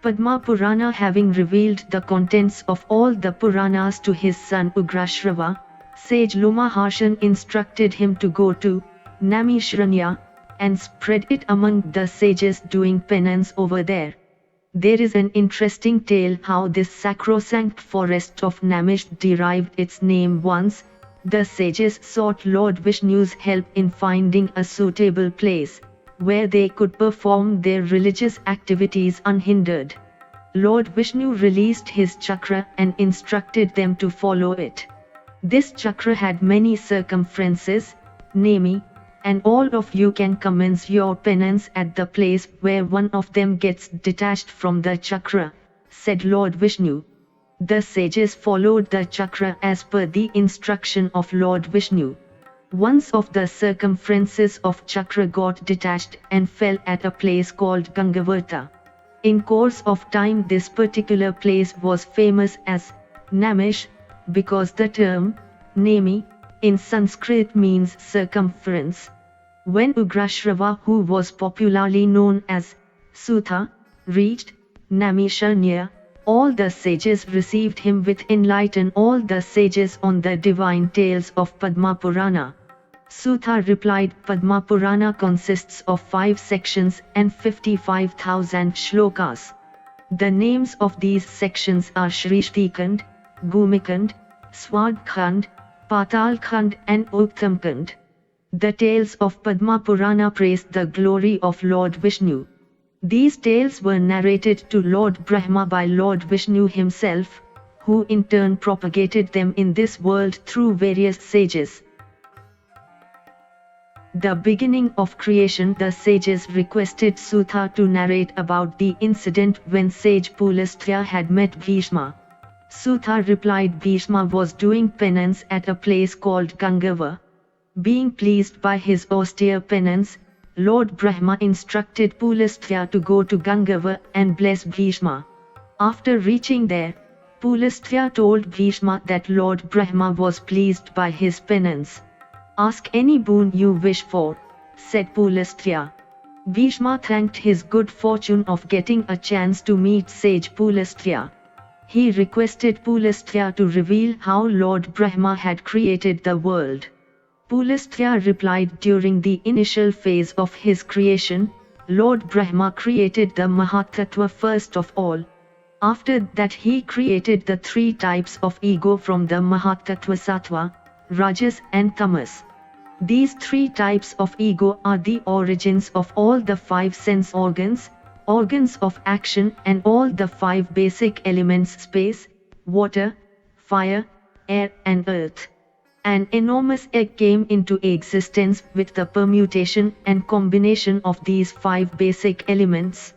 Padma Purana, having revealed the contents of all the Puranas to his son Ugrashrava, sage Lomaharshan instructed him to go to Namishranya and spread it among the sages doing penance over there. There is an interesting tale how this sacrosanct forest of Namish derived its name. Once, the sages sought Lord Vishnu's help in finding a suitable place where they could perform their religious activities unhindered. Lord Vishnu released his chakra and instructed them to follow it. This chakra had many circumferences, Nemi, and all of you can commence your penance at the place where one of them gets detached from the chakra, said Lord Vishnu. The sages followed the chakra as per the instruction of Lord Vishnu. Once of the circumferences of chakra got detached and fell at a place called Gangavarta. In course of time this particular place was famous as Namish, because the term Nemi in Sanskrit means circumference. When Ugrashrava, who was popularly known as Sutha, reached Namishranya, all the sages received him with enlighten all the sages on the divine tales of Padma Purana. Sutha replied, Padma Purana consists of 5 sections and 55,000 shlokas. The names of these sections are Shrishtikand, Bhumikand, Swadkhand, Patalkhand and Uttamkand. The tales of Padma Purana praise the glory of Lord Vishnu. These tales were narrated to Lord Brahma by Lord Vishnu himself, who in turn propagated them in this world through various sages. The beginning of creation. The sages requested Sutha to narrate about the incident when sage Pulastya had met Bhishma. Sutha replied, Bhishma was doing penance at a place called Gangava. Being pleased by his austere penance, Lord Brahma instructed Pulastya to go to Gangava and bless Bhishma. After reaching there, Pulastya told Bhishma that Lord Brahma was pleased by his penance. Ask any boon you wish for, said Pulastya. Bhishma thanked his good fortune of getting a chance to meet sage Pulastya. He requested Pulastya to reveal how Lord Brahma had created the world. Pulastya replied, during the initial phase of his creation, Lord Brahma created the Mahatattva first of all. After that he created the 3 types of ego from the Mahatattva, Sattva, Rajas and Tamas. These 3 types of ego are the origins of all the 5 sense organs, organs of action and all the 5 basic elements: space, water, fire, air and earth. An enormous egg came into existence with the permutation and combination of these 5 basic elements.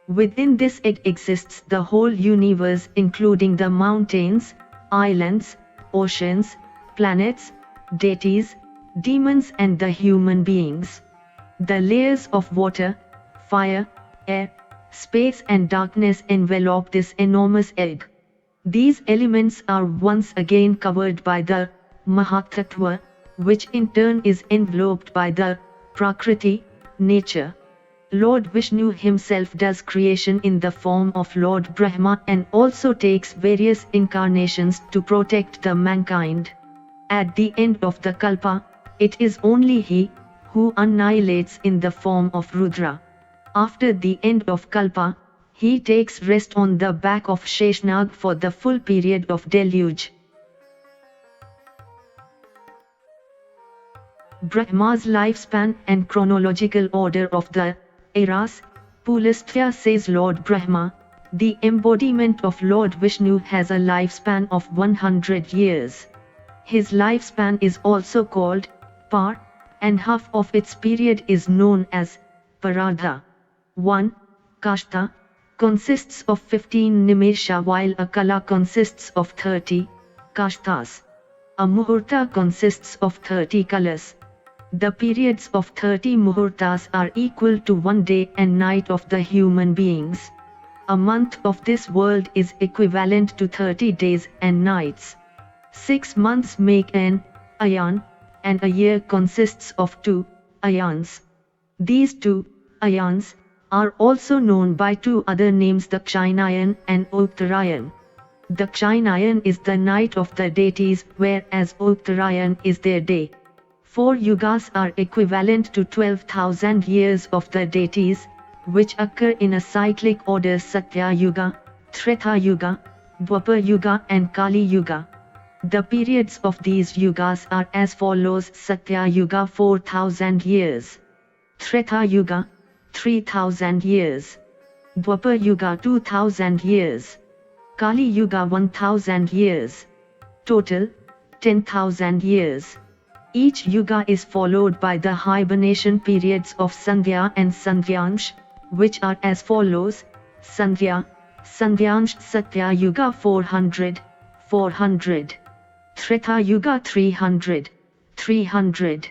Within this egg exists the whole universe, including the mountains, islands, oceans, planets, deities, demons and the human beings. The layers of water, fire, air, space and darkness envelop this enormous egg. These elements are once again covered by the Mahatattva, which in turn is enveloped by the Prakriti, nature. Lord Vishnu himself does creation in the form of Lord Brahma and also takes various incarnations to protect the mankind. At the end of the Kalpa, it is only he who annihilates in the form of Rudra. After the end of Kalpa, he takes rest on the back of Sheshnag for the full period of deluge. Brahma's lifespan and chronological order of the eras. Pulastya says Lord Brahma, the embodiment of Lord Vishnu, has a lifespan of 100 years. His lifespan is also called par, and half of its period is known as Paradha. 1. Kashta consists of 15 Nimesha, while a Kala consists of 30 Kashtas. A Muhurta consists of 30 Kalas. The periods of 30 Muhurtas are equal to 1 day and night of the human beings. A month of this world is equivalent to 30 days and nights. 6 months make an ayan, and a year consists of 2 ayans. These 2 ayans are also known by 2 other names, Dakshinayan and Uttarayan. Dakshinayan is the night of the deities, whereas Uttarayan is their day. 4 yugas are equivalent to 12,000 years of the deities, which occur in a cyclic order: Satya Yuga, Treta Yuga, Dwapar Yuga and Kali Yuga. The periods of these yugas are as follows: Satya Yuga 4,000 years, Treta Yuga 3,000 years, Dwapar Yuga 2,000 years, Kali Yuga 1,000 years. Total 10,000 years. Each yuga is followed by the hibernation periods of Sandhya and Sandhyansh, which are as follows: Sandhya, Sandhyansh Satya Yuga 400, 400. Treta Yuga 300, 300.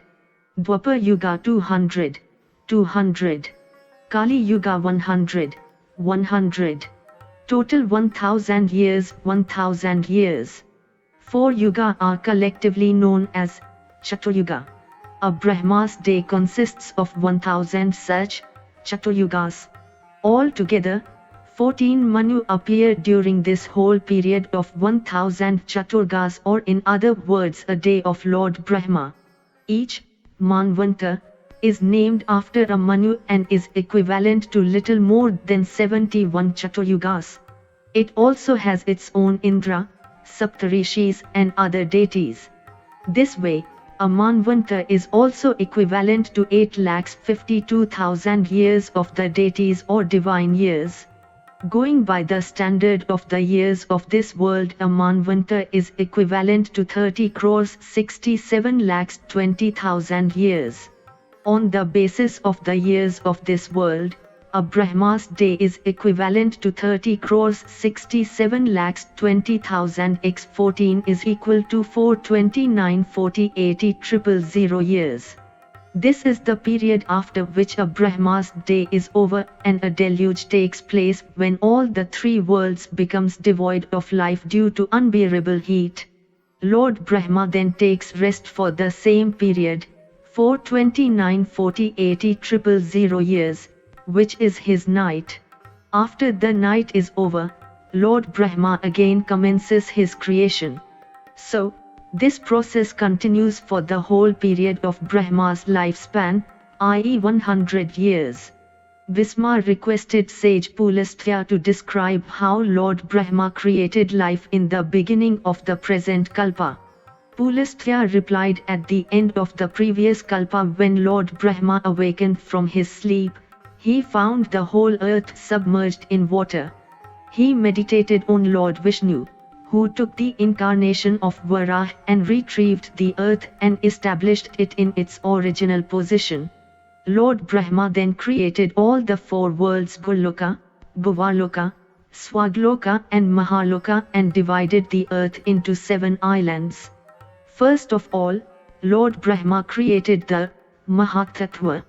Dwapar Yuga 200, 200. Kali Yuga 100, 100. Total 1000 years, 1000 years. 4 yuga are collectively known as Chaturyuga. A Brahma's day consists of 1000 such Chaturyugas. Altogether, 14 Manu appear during this whole period of 1000 Chaturgas, or in other words a day of Lord Brahma. Each Manvanta is named after a Manu and is equivalent to little more than 71 Chaturyugas. It also has its own Indra, Saptarishis and other deities. This way, a Manvanta is also equivalent to 8,52,000 years of the deities or divine years. Going by the standard of the years of this world, a Manvanta is equivalent to 30 crores 67 lakhs 20,000 years. On the basis of the years of this world, a Brahma's day is equivalent to 30 crores 67 lakhs 20,000 x 14 is equal to 429 40 80 000 years. This is the period after which a Brahma's day is over and a deluge takes place, when all the 3 worlds becomes devoid of life due to unbearable heat. Lord Brahma then takes rest for the same period, 429 40 80 000 years, which is his night. After the night is over, Lord Brahma again commences his creation. So, this process continues for the whole period of Brahma's lifespan, i.e. 100 years. Bhisma requested sage Pulastya to describe how Lord Brahma created life in the beginning of the present Kalpa. Pulastya replied, at the end of the previous Kalpa, when Lord Brahma awakened from his sleep, he found the whole earth submerged in water. He meditated on Lord Vishnu, who took the incarnation of Varaha and retrieved the earth and established it in its original position. Lord Brahma then created all the 4 worlds, Goloka, Bhuvaloka, Swagloka and Mahaloka, and divided the earth into 7 islands. First of all, Lord Brahma created the Mahatattva.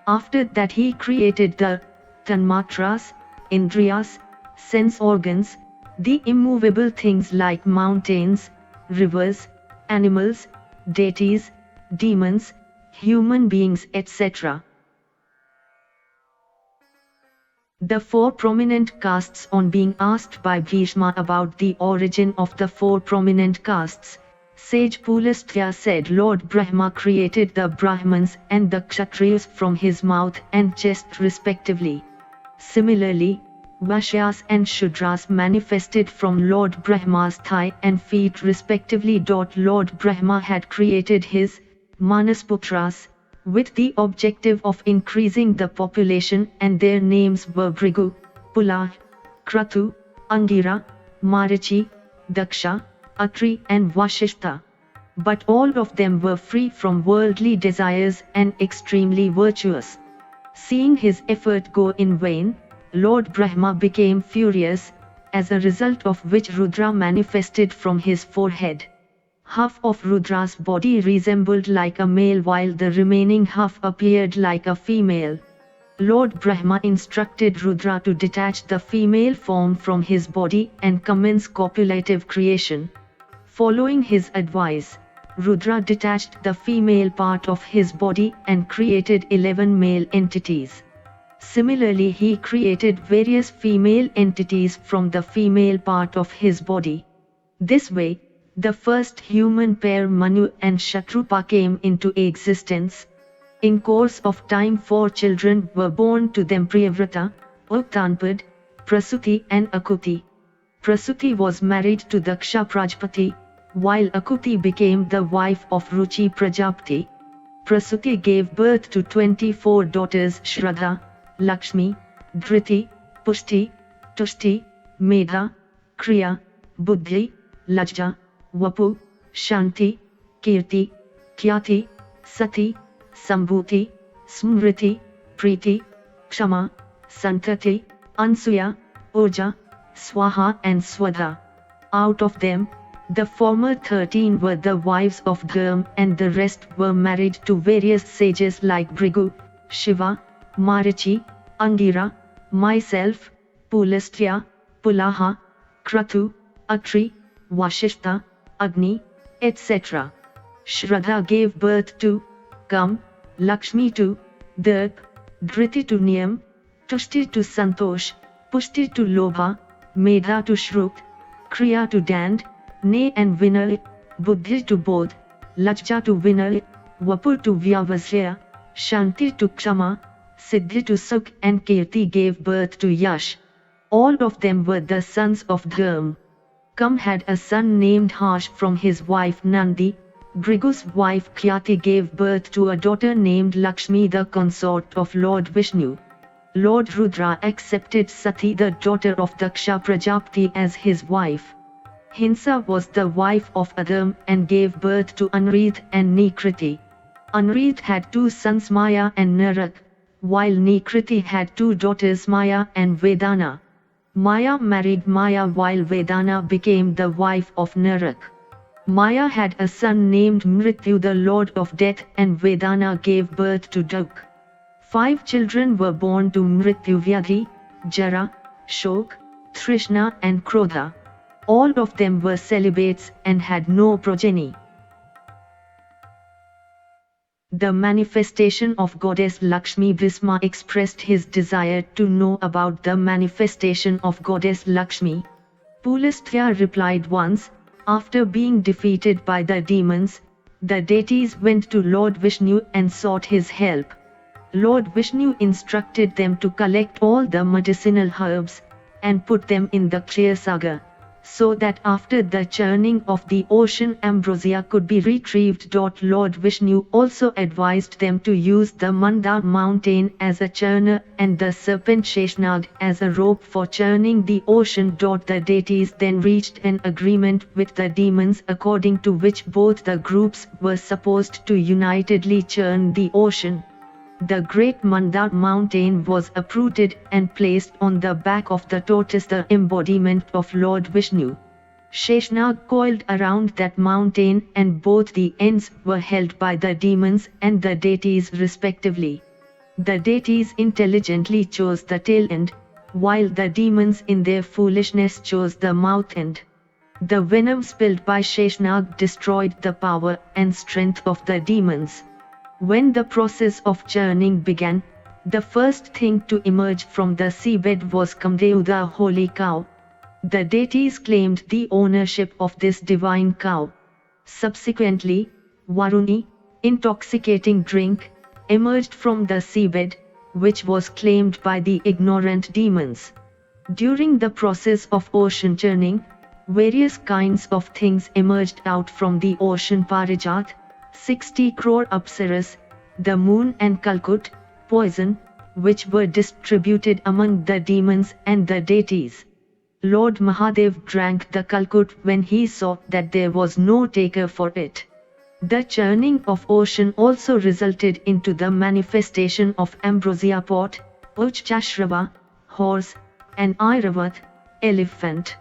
After that he created the Tanmatras, Indriyas, sense organs, the immovable things like mountains, rivers, animals, deities, demons, human beings, etc. The 4 prominent castes. On being asked by Bhishma about the origin of the 4 prominent castes, sage Pulastya said Lord Brahma created the Brahmins and the Kshatriyas from his mouth and chest respectively. Similarly, Vaishyas and Shudras manifested from Lord Brahma's thigh and feet respectively. Lord Brahma had created his Manasputras with the objective of increasing the population, and their names were Bhrigu, Pulah, Kratu, Angira, Marichi, Daksha, Atri and Vashishta. But all of them were free from worldly desires and extremely virtuous. Seeing his effort go in vain, Lord Brahma became furious, as a result of which Rudra manifested from his forehead. Half of Rudra's body resembled like a male while the remaining half appeared like a female. Lord Brahma instructed Rudra to detach the female form from his body and commence copulative creation. Following his advice, Rudra detached the female part of his body and created 11 male entities. Similarly, he created various female entities from the female part of his body. This way, the first human pair Manu and Shatrupa came into existence. In course of time 4 children were born to them: Priyavrata, Uttanpad, Prasuti and Akuti. Prasuti was married to Daksha Prajapati, while Akuti became the wife of Ruchi Prajapati. Prasuti gave birth to 24 daughters: Shraddha, Lakshmi, Dhriti, Pushti, Tushti, Medha, Kriya, Buddhi, Lajja, Vapu, Shanti, Kirti, Khyati, Sati, Sambhuti, Smriti, Preeti, Kshama, Santati, Ansuya, Urja, Swaha and Swadha. Out of them, the former 13 were the wives of Dharma and the rest were married to various sages like Bhrigu, Shiva, Marichi, Angira, myself, Pulastya, Pulaha, Kratu, Atri, Vashishta, Agni, etc. Shraddha gave birth to Kam, Lakshmi to Darp, Dhriti to Niyam, Tushti to Santosh, Pushti to Lobha, Medha to Shrut, Kriya to Dand, Ne and Vinay, Buddhi to Bodh, Lajja to Vinay, Vapu to Vyavasya, Shanti to Kshama, Siddhi to Sukh and Kirti gave birth to Yash. All of them were the sons of Dharma. Kam had a son named Harsh from his wife Nandi. Bhrigu's wife Khyati gave birth to a daughter named Lakshmi, the consort of Lord Vishnu. Lord Rudra accepted Sati, the daughter of Daksha Prajapati, as his wife. Hinsa was the wife of Adam and gave birth to Anrit and Nikriti. Anrit had 2 sons, Maya and Narak, while Nikriti had 2 daughters, Maya and Vedana. Maya married Maya while Vedana became the wife of Narak. Maya had a son named Mrityu, the lord of death, and Vedana gave birth to Duk. 5 children were born to Mrityu: Vyadhi, Jara, Shok, Trishna and Krodha. All of them were celibates and had no progeny. The manifestation of goddess Lakshmi. Bhisma expressed his desire to know about the manifestation of goddess Lakshmi. Pulastya replied, once, after being defeated by the demons, the deities went to Lord Vishnu and sought his help. Lord Vishnu instructed them to collect all the medicinal herbs and put them in the Kshayasagar, so that after the churning of the ocean ambrosia could be retrieved. Lord Vishnu also advised them to use the Mandar mountain as a churner and the serpent Sheshnag as a rope for churning the ocean. The deities then reached an agreement with the demons, according to which both the groups were supposed to unitedly churn the ocean. The great Mandar mountain was uprooted and placed on the back of the tortoise, the embodiment of Lord Vishnu. Sheshnag coiled around that mountain and both the ends were held by the demons and the deities respectively. The deities intelligently chose the tail end, while the demons in their foolishness chose the mouth end. The venom spilled by Sheshnag destroyed the power and strength of the demons. When the process of churning began, the first thing to emerge from the seabed was Kamdeu, the holy cow. The deities claimed the ownership of this divine cow. Subsequently, Varuni, intoxicating drink, emerged from the seabed, which was claimed by the ignorant demons. During the process of ocean churning, various kinds of things emerged out from the ocean: Parijat, 60 crore Apsaras, the moon and Kalkut, poison, which were distributed among the demons and the deities. Lord Mahadev drank the Kalkut when he saw that there was no taker for it. The churning of ocean also resulted into the manifestation of ambrosia pot, Uchchashrava, horse, and Airavat, elephant.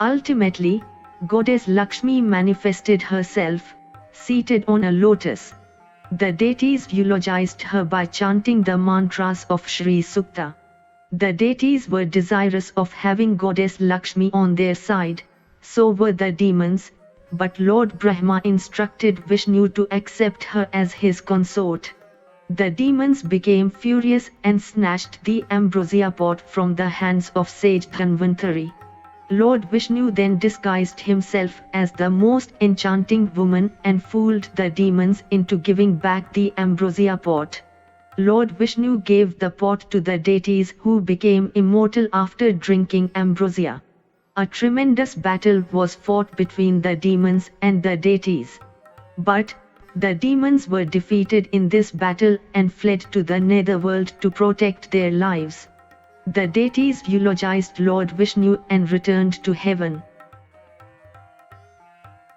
Ultimately, goddess Lakshmi manifested herself, seated on a lotus. The deities eulogized her by chanting the mantras of Shri Sukta. The deities were desirous of having goddess Lakshmi on their side, so were the demons, but Lord Brahma instructed Vishnu to accept her as his consort. The demons became furious and snatched the ambrosia pot from the hands of sage Dhanvantari. Lord Vishnu then disguised himself as the most enchanting woman and fooled the demons into giving back the ambrosia pot. Lord Vishnu gave the pot to the deities who became immortal after drinking ambrosia. A tremendous battle was fought between the demons and the deities. But the demons were defeated in this battle and fled to the netherworld to protect their lives. The deities eulogized Lord Vishnu and returned to heaven.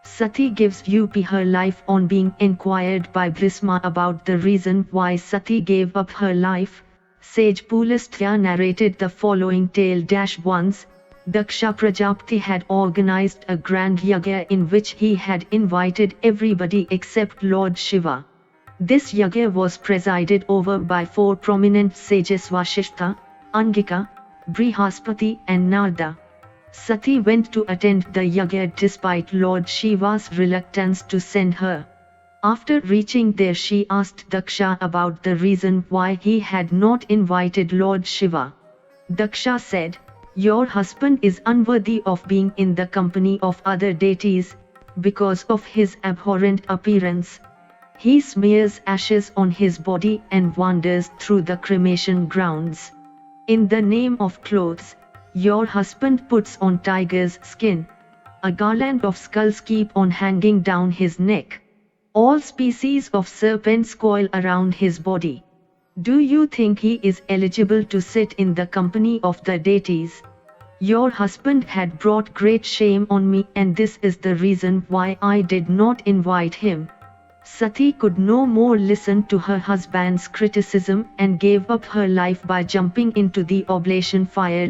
Sati gives up her life on being inquired by Bhisma about the reason why Sati gave up her life. Sage Pulastya narrated the following tale. Once, Daksha Prajapati had organized a grand yagya in which he had invited everybody except Lord Shiva. This yagya was presided over by 4 prominent sages: Vasishtha, Angika, Brihaspati and Narada. Sati went to attend the yagya despite Lord Shiva's reluctance to send her. After reaching there, she asked Daksha about the reason why he had not invited Lord Shiva. Daksha said, "Your husband is unworthy of being in the company of other deities, because of his abhorrent appearance. He smears ashes on his body and wanders through the cremation grounds. In the name of clothes, your husband puts on tiger's skin. A garland of skulls keep on hanging down his neck. All species of serpents coil around his body. Do you think he is eligible to sit in the company of the deities? Your husband had brought great shame on me, and this is the reason why I did not invite him." Sati could no more listen to her husband's criticism and gave up her life by jumping into the oblation fire.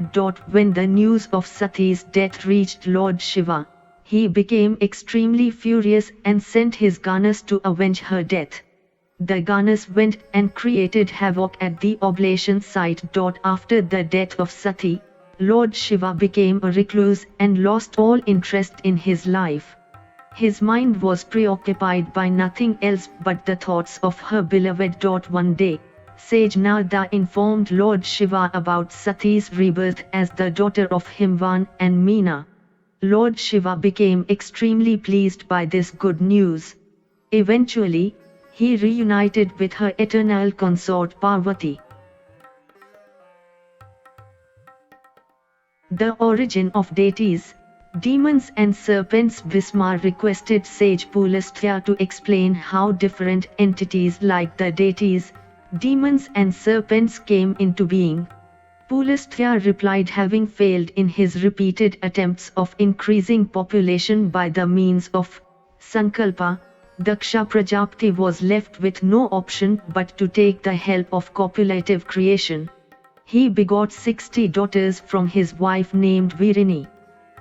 When the news of Sati's death reached Lord Shiva, he became extremely furious and sent his Ganas to avenge her death. The Ganas went and created havoc at the oblation site. After the death of Sati, Lord Shiva became a recluse and lost all interest in his life. His mind was preoccupied by nothing else but the thoughts of her beloved. One day, sage Narada informed Lord Shiva about Sati's rebirth as the daughter of Himvan and Meena. Lord Shiva became extremely pleased by this good news. Eventually, he reunited with her eternal consort Parvati. The origin of deities, demons and serpents. Bhisma requested sage Pulastya to explain how different entities like the deities, demons and serpents came into being. Pulastya replied, having failed in his repeated attempts of increasing population by the means of Sankalpa, Daksha Prajapati was left with no option but to take the help of copulative creation. He begot 60 daughters from his wife named Virini.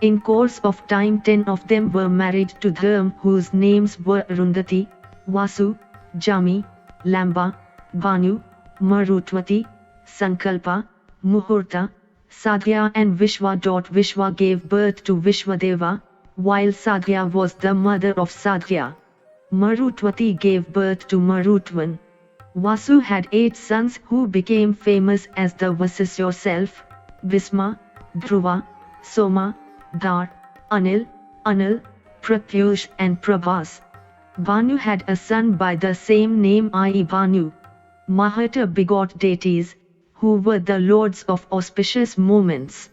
In course of time 10 of them were married to Dharma, whose names were Arundhati, Vasu, Jami, Lamba, Bhanu, Marutwati, Sankalpa, Muhurta, Sadhya and Vishwa. Vishwa gave birth to Vishwadeva, while Sadhya was the mother of Sadhya. Marutwati gave birth to Marutvan. Vasu had 8 sons who became famous as the Vasis yourself, Bhisma, Dhruva, Soma, Dar, Anil, Pratyush and Prabhas. Bhanu had a son by the same name, i.e. Bhanu. Maharta begot deities, who were the lords of auspicious moments.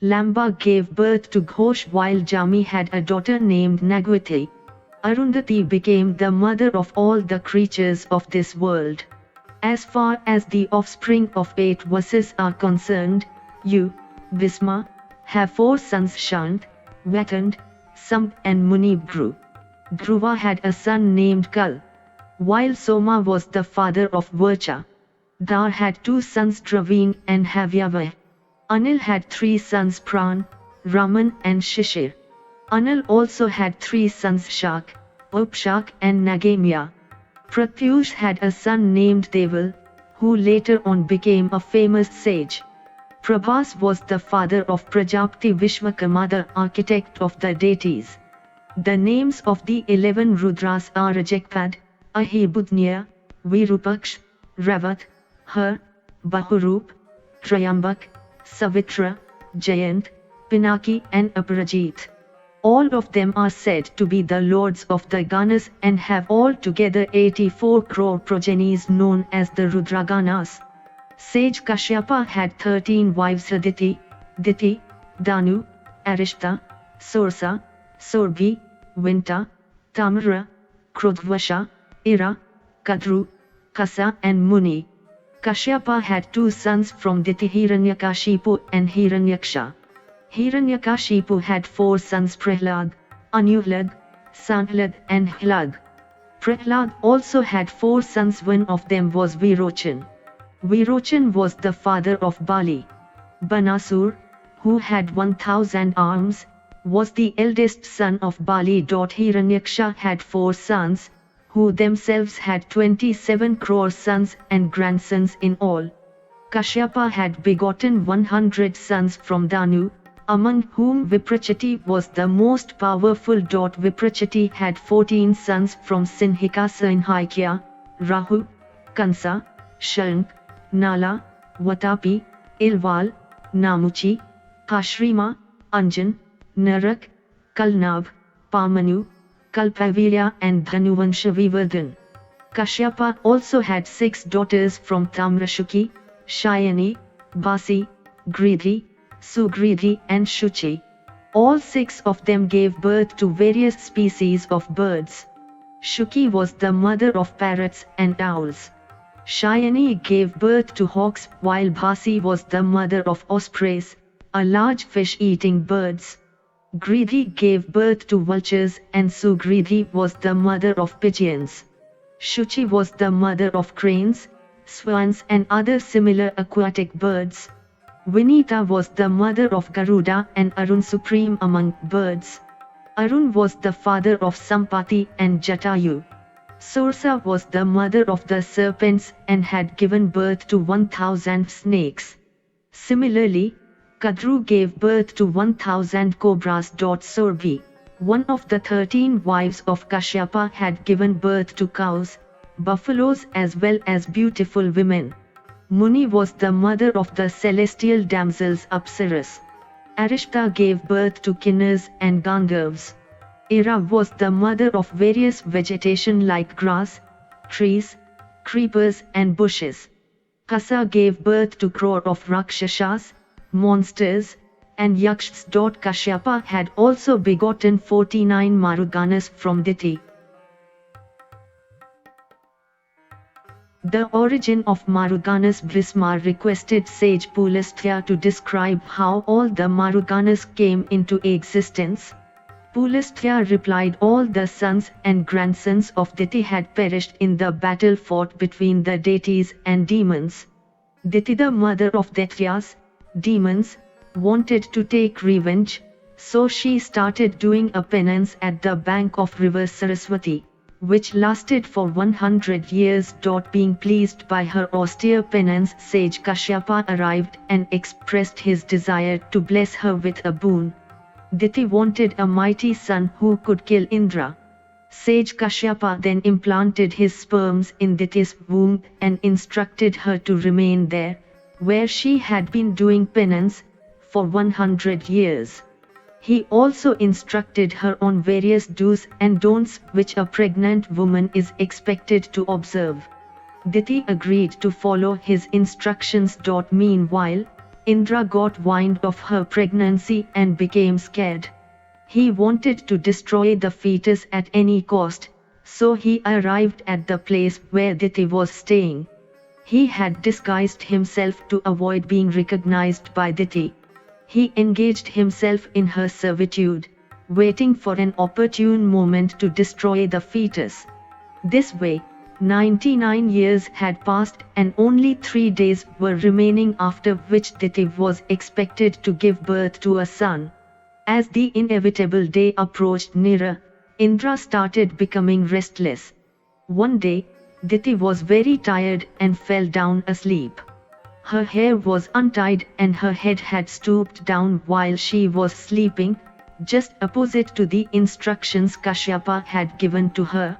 Lamba gave birth to Ghosh, while Jami had a daughter named Nagwati. Arundhati became the mother of all the creatures of this world. As far as the offspring of 8 Vasis are concerned, you, Bhisma, have 4 sons: Shant, Vatand, Samp and Munibhru. Dhruva had a son named Kal, while Soma was the father of Vircha. Dar had 2 sons, Dravin and Havyava. Anil had 3 sons, Pran, Raman and Shishir. Anil also had 3 sons, Shak, Upshak and Nagamya. Pratyush had a son named Deval, who later on became a famous sage. Prabhas was the father of Prajapati Vishwakarma, the architect of the deities. The names of the 11 Rudras are Rajagpad, Ahibudnya, Virupaksh, Ravat, Har, Bahurup, Trayambak, Savitra, Jayant, Pinaki and Aparajit. All of them are said to be the lords of the Ganas and have altogether 84 crore progenies known as the Rudraganas. Sage Kashyapa had 13 wives: Aditi, Diti, Danu, Arishta, Sursa, Surbhi, Vinta, Tamara, Krudvasha, Ira, Kadru, Kasa and Muni. Kashyapa had two sons from Diti, Hiranyakashipu and Hiranyaksha. Hiranyakashipu had four sons: Prahlad, Anuhlad, Sanhlad and Hlag. Prahlad also had four sons. One of them was Virochan. Virochan was the father of Bali. Banasur, who had 1,000 arms, was the eldest son of Bali. Hiranyaksha had four sons, who themselves had 27 crore sons and grandsons in all. Kashyapa had begotten 100 sons from Danu, among whom Viprachati was the most powerful. Viprachati had 14 sons from Sinhikasa in Haikya, Rahu, Kansa, Shank, Nala, Vatapi, Ilval, Namuchi, Kashrima, Anjan, Narak, Kalnab, Pamanu, Kalpavirya and Dhanuvansha Vivardhan. Kashyapa also had 6 daughters from Tamrashuki, Shayani, Basi, Gridhi, Sugridhi and Shuchi. All 6 of them gave birth to various species of birds. Shuki was the mother of parrots and owls. Shayani gave birth to hawks, while Basi was the mother of ospreys, a large fish-eating birds. Gridhi gave birth to vultures and Sugridhi was the mother of pigeons. Shuchi was the mother of cranes, swans and other similar aquatic birds. Vinita was the mother of Garuda and Arun, supreme among birds. Arun was the father of Sampati and Jatayu. Sursa was the mother of the serpents and had given birth to 1,000 snakes. Similarly, Kadru gave birth to 1,000 cobras. Surbhi, one of the 13 wives of Kashyapa, had given birth to cows, buffaloes as well as beautiful women. Muni was the mother of the celestial damsels Apsaras. Arishta gave birth to Kinnars and Gandharvas. Ira was the mother of various vegetation like grass, trees, creepers and bushes. Kasa gave birth to crore of Rakshasas, monsters, and Yakshas. Kashyapa had also begotten 49 Maruganas from Diti. The origin of Maruganas. Brisma requested sage Pulastya to describe how all the Maruganas came into existence. Pulastya replied, all the sons and grandsons of Diti had perished in the battle fought between the deities and demons. Diti, the mother of Daityas, demons, wanted to take revenge, so she started doing a penance at the bank of river Saraswati, which lasted for 100 years. Being pleased by her austere penance, sage Kashyapa arrived and expressed his desire to bless her with a boon. Diti wanted a mighty son who could kill Indra. Sage Kashyapa then implanted his sperms in Diti's womb and instructed her to remain there, where she had been doing penance, for 100 years. He also instructed her on various do's and don'ts which a pregnant woman is expected to observe. Diti agreed to follow his instructions. Meanwhile, Indra got wind of her pregnancy and became scared. He wanted to destroy the fetus at any cost, so he arrived at the place where Diti was staying. He had disguised himself to avoid being recognized by Diti. He engaged himself in her servitude, waiting for an opportune moment to destroy the fetus. This way, 99 years had passed and only 3 days were remaining, after which Diti was expected to give birth to a son. As the inevitable day approached nearer, Indra started becoming restless. One day, Diti was very tired and fell down asleep. Her hair was untied and her head had stooped down while she was sleeping. just opposite to the instructions Kashyapa had given to her.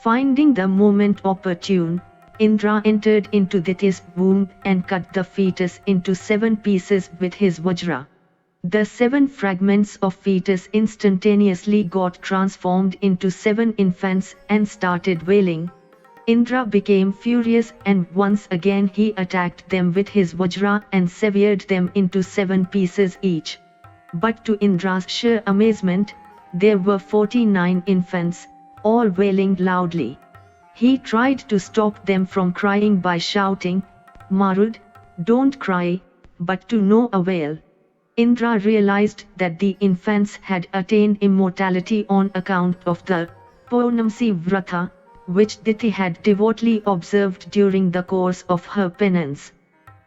Finding the moment opportune, Indra entered into Diti's womb and cut the fetus into 7 pieces with his Vajra. The 7 fragments of fetus instantaneously got transformed into 7 infants and started wailing. Indra became furious and once again he attacked them with his Vajra and severed them into 7 pieces each. But to Indra's sheer amazement, there were 49 infants, all wailing loudly. He tried to stop them from crying by shouting, "Marud, don't cry," but to no avail. Indra realized that the infants had attained immortality on account of the Purnamsi Vrata, which Diti had devotedly observed during the course of her penance.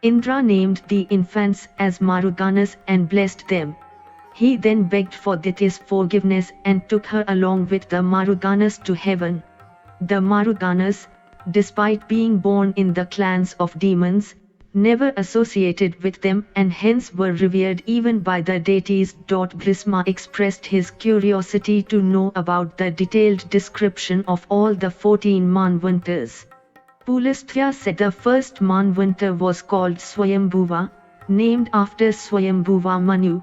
Indra named the infants as Maruganas and blessed them. He then begged for Diti's forgiveness and took her along with the Maruganas to heaven. The Maruganas, despite being born in the clans of demons, never associated with them and hence were revered even by the deities. Bhrisma expressed his curiosity to know about the detailed description of all the 14 Manvantars. Pulastya said the first Manvantar was called Swayambhuva, named after Swayambhuva Manu.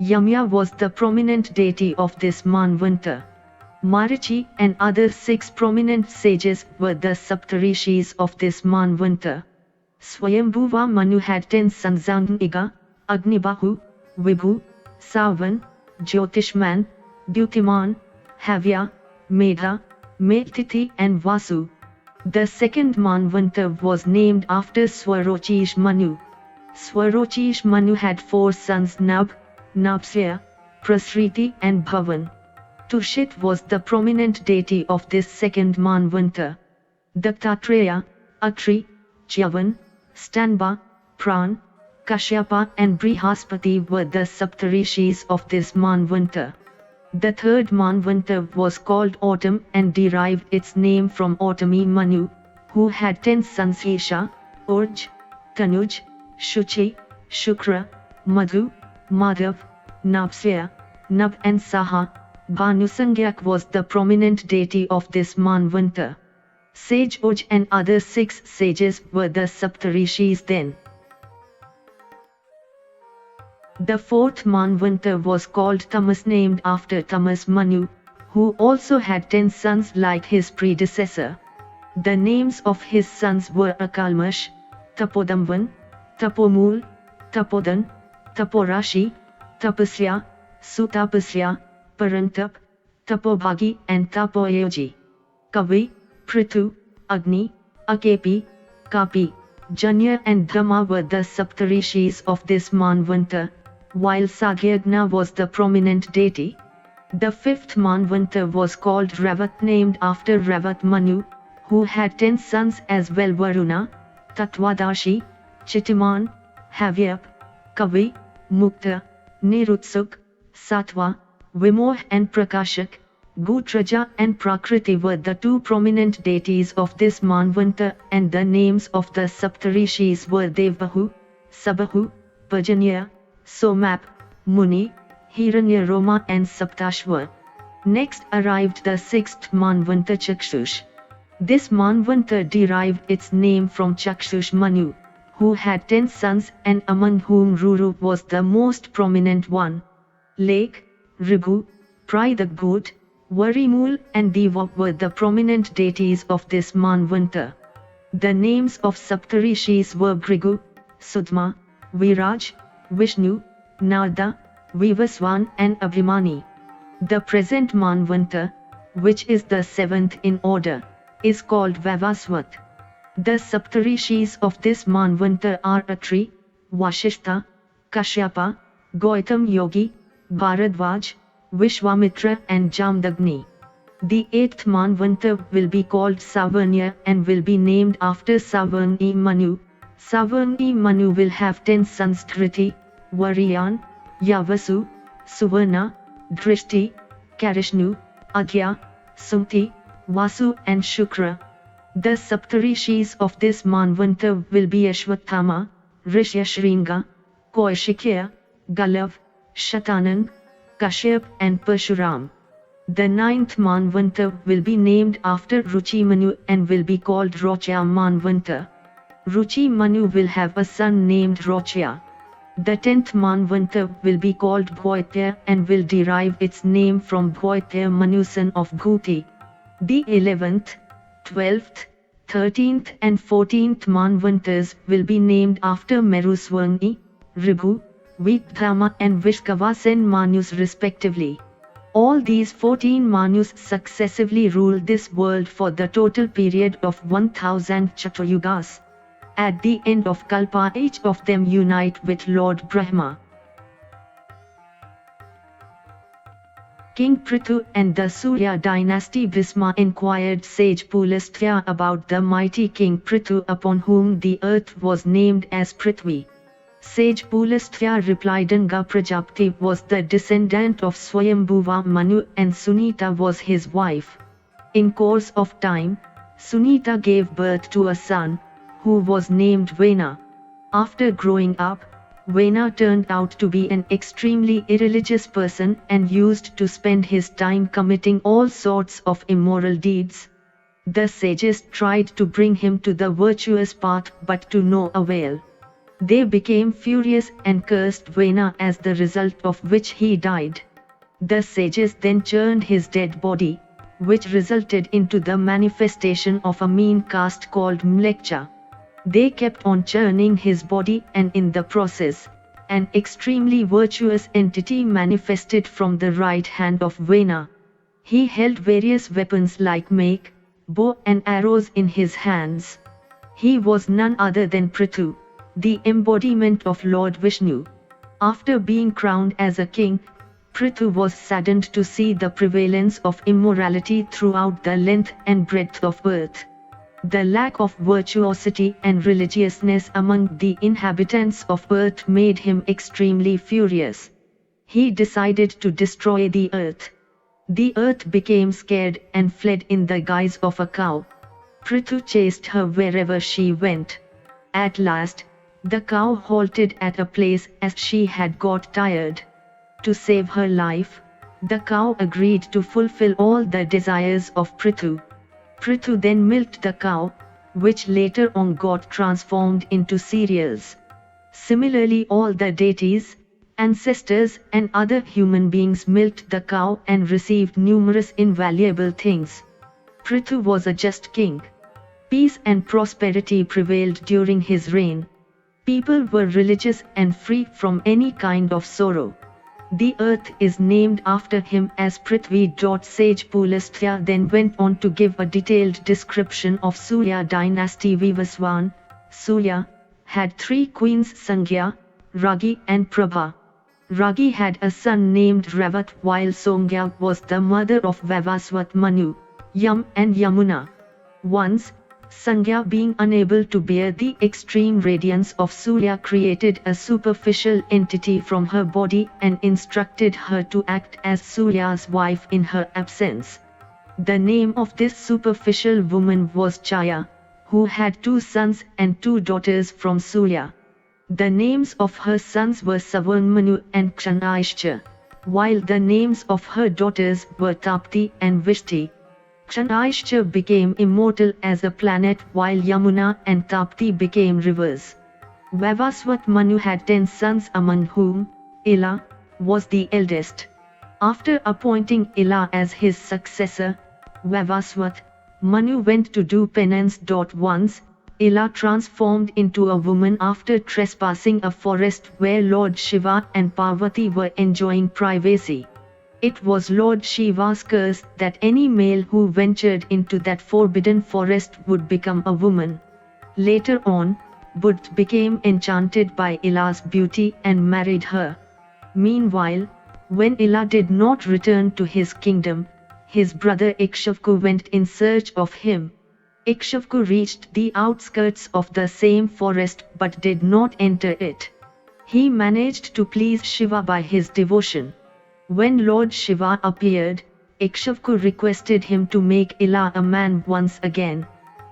Yamya was the prominent deity of this Manvantar. Marichi and other 6 prominent sages were the Saptarishis of this Manvantar. Swayambhuva Manu had 10 sons: Iga, Agnibahu, Vibhu, Savan, Jyotishman, Dyutiman, Havya, Medha, Medtithi and Vasu. The second Manvantar was named after Swarochish Manu. Swarochish Manu had 4 sons: Nab, Nabsya, Prasriti and Bhavan. Tushit was the prominent deity of this second Manvantar. Dattatreya, Atri, Chyavan, Stanba, Pran, Kashyapa and Brihaspati were the Saptarishis of this Manvantar. The third Manvantar was called Autumn and derived its name from Autami Manu, who had 10 sons: Isha, Urj, Tanuj, Shuchi, Shukra, Madhu, Madhav, Nabsya, Nab and Saha. Bhanusangyak was the prominent deity of this Manvantar. Sage Uj and other 6 sages were the Saptarishis then. The fourth Manvantar was called Tamas, named after Tamas Manu, who also had 10 sons like his predecessor. The names of his sons were Akalmash, Tapodamvan, Tapomul, Tapodan, Taporashi, Tapasya, Sutapasya, Parantap, Tapobhagi and Tapoyogi. Kavi, Prithu, Agni, Akepi, Kapi, Janya and Dhamma were the Saptarishis of this Manvantar, while Sagyagna was the prominent deity. The fifth Manvantar was called Ravat, named after Ravat Manu, who had 10 sons as well: Varuna, Tatvadashi, Chitiman, Havyap, Kavi, Mukta, Nirutsuk, Satwa, Vimoh and Prakashak. Gutraja and Prakriti were the 2 prominent deities of this Manvantar, and the names of the Saptarishis were Devbahu, Sabahu, Pajanya, Somap, Muni, Hiranyaroma and Saptashva. Next arrived the 6th Manvantar, Chakshush. This Manvantar derived its name from Chakshush Manu, who had 10 sons and among whom Ruru was the most prominent one. Lake, Rigu, Pridaggut, Varimul and Deva were the prominent deities of this Manvantar. The names of Saptarishis were Brigu, Sudma, Viraj, Vishnu, Narda, Vivaswan and Abhimani. The present Manvantar, which is the 7th in order, is called Vavaswat. The Saptarishis of this Manvantar are Atri, Vashishta, Kashyapa, Gautam Yogi, Bharadvaj, Vishwamitra and Jamdagni. The 8th Manvantar will be called Savarnya and will be named after Savarni Manu. Savarni Manu will have 10 sons: Dhriti, Variyan, Yavasu, Suvarna, Drishti, Karishnu, Agya, Sumti, Vasu and Shukra. The Saptarishis of this Manvantar will be Ashwathama, Rishyashringa, Kaushikya, Galav, Shatanan, Kashyap and Parshuram. The ninth Manvanta will be named after Ruchi Manu and will be called Rochya Manvanta. Ruchi Manu will have a son named Rochya. The 10th Manvanta will be called Bhoitya and will derive its name from Bhoitya Manu son of Bhuti. The 11th, 12th, 13th and 14th Manvantas will be named after Meruswani, Ribhu, Vidhrama and Vishkavasen Manus respectively. All these 14 Manus successively ruled this world for the total period of 1000 Chatuyugas. At the end of Kalpa, each of them unite with Lord Brahma. King Prithu and the Surya dynasty. Bhisma inquired sage Pulastya about the mighty King Prithu upon whom the earth was named as Prithvi. Sage Pulastya replied, Anga Prajapati was the descendant of Swayambhuva Manu and Sunita was his wife. In course of time, Sunita gave birth to a son, who was named Vena. After growing up, Vena turned out to be an extremely irreligious person and used to spend his time committing all sorts of immoral deeds. The sages tried to bring him to the virtuous path but to no avail. They became furious and cursed Vena, as the result of which he died. The sages then churned his dead body, which resulted into the manifestation of a mean caste called Mlecha. They kept on churning his body and in the process, an extremely virtuous entity manifested from the right hand of Vena. He held various weapons like make, bow and arrows in his hands. He was none other than Prithu, the embodiment of Lord Vishnu. After being crowned as a king, Prithu was saddened to see the prevalence of immorality throughout the length and breadth of earth. The lack of virtuosity and religiousness among the inhabitants of earth made him extremely furious. He decided to destroy the earth. The earth became scared and fled in the guise of a cow. Prithu chased her wherever she went. At last, the cow halted at a place as she had got tired. To save her life, the cow agreed to fulfill all the desires of Prithu. Prithu then milked the cow, which later on got transformed into cereals. Similarly, all the deities, ancestors and other human beings milked the cow and received numerous invaluable things. Prithu was a just king. Peace and prosperity prevailed during his reign. People were religious and free from any kind of sorrow. The earth is named after him as Prithvi. Sage Pulastya then went on to give a detailed description of Surya dynasty. Vivaswan, Surya, had three queens, Sangya, Ragi and Prabha. Ragi had a son named Ravat, while Songya was the mother of Vivaswat, Manu, Yam and Yamuna. Once, Sangya, being unable to bear the extreme radiance of Surya, created a superficial entity from her body and instructed her to act as Surya's wife in her absence. The name of this superficial woman was Chaya, who had two sons and two daughters from Surya. The names of her sons were Savarnmanu and Kshanishcha, while the names of her daughters were Tapti and Vishti. Kshanishcha became immortal as a planet, while Yamuna and Tapti became rivers. Vivaswat Manu had 10 sons, among whom Ila was the eldest. After appointing Ila as his successor, Vivaswat Manu went to do penance. Once, Ila transformed into a woman after trespassing a forest where Lord Shiva and Parvati were enjoying privacy. It was Lord Shiva's curse that any male who ventured into that forbidden forest would become a woman. Later on, Buddha became enchanted by Ila's beauty and married her. Meanwhile, when Ila did not return to his kingdom, his brother Ikshvaku went in search of him. Ikshvaku reached the outskirts of the same forest but did not enter it. He managed to please Shiva by his devotion. When Lord Shiva appeared, Ikshvaku requested him to make Ila a man once again.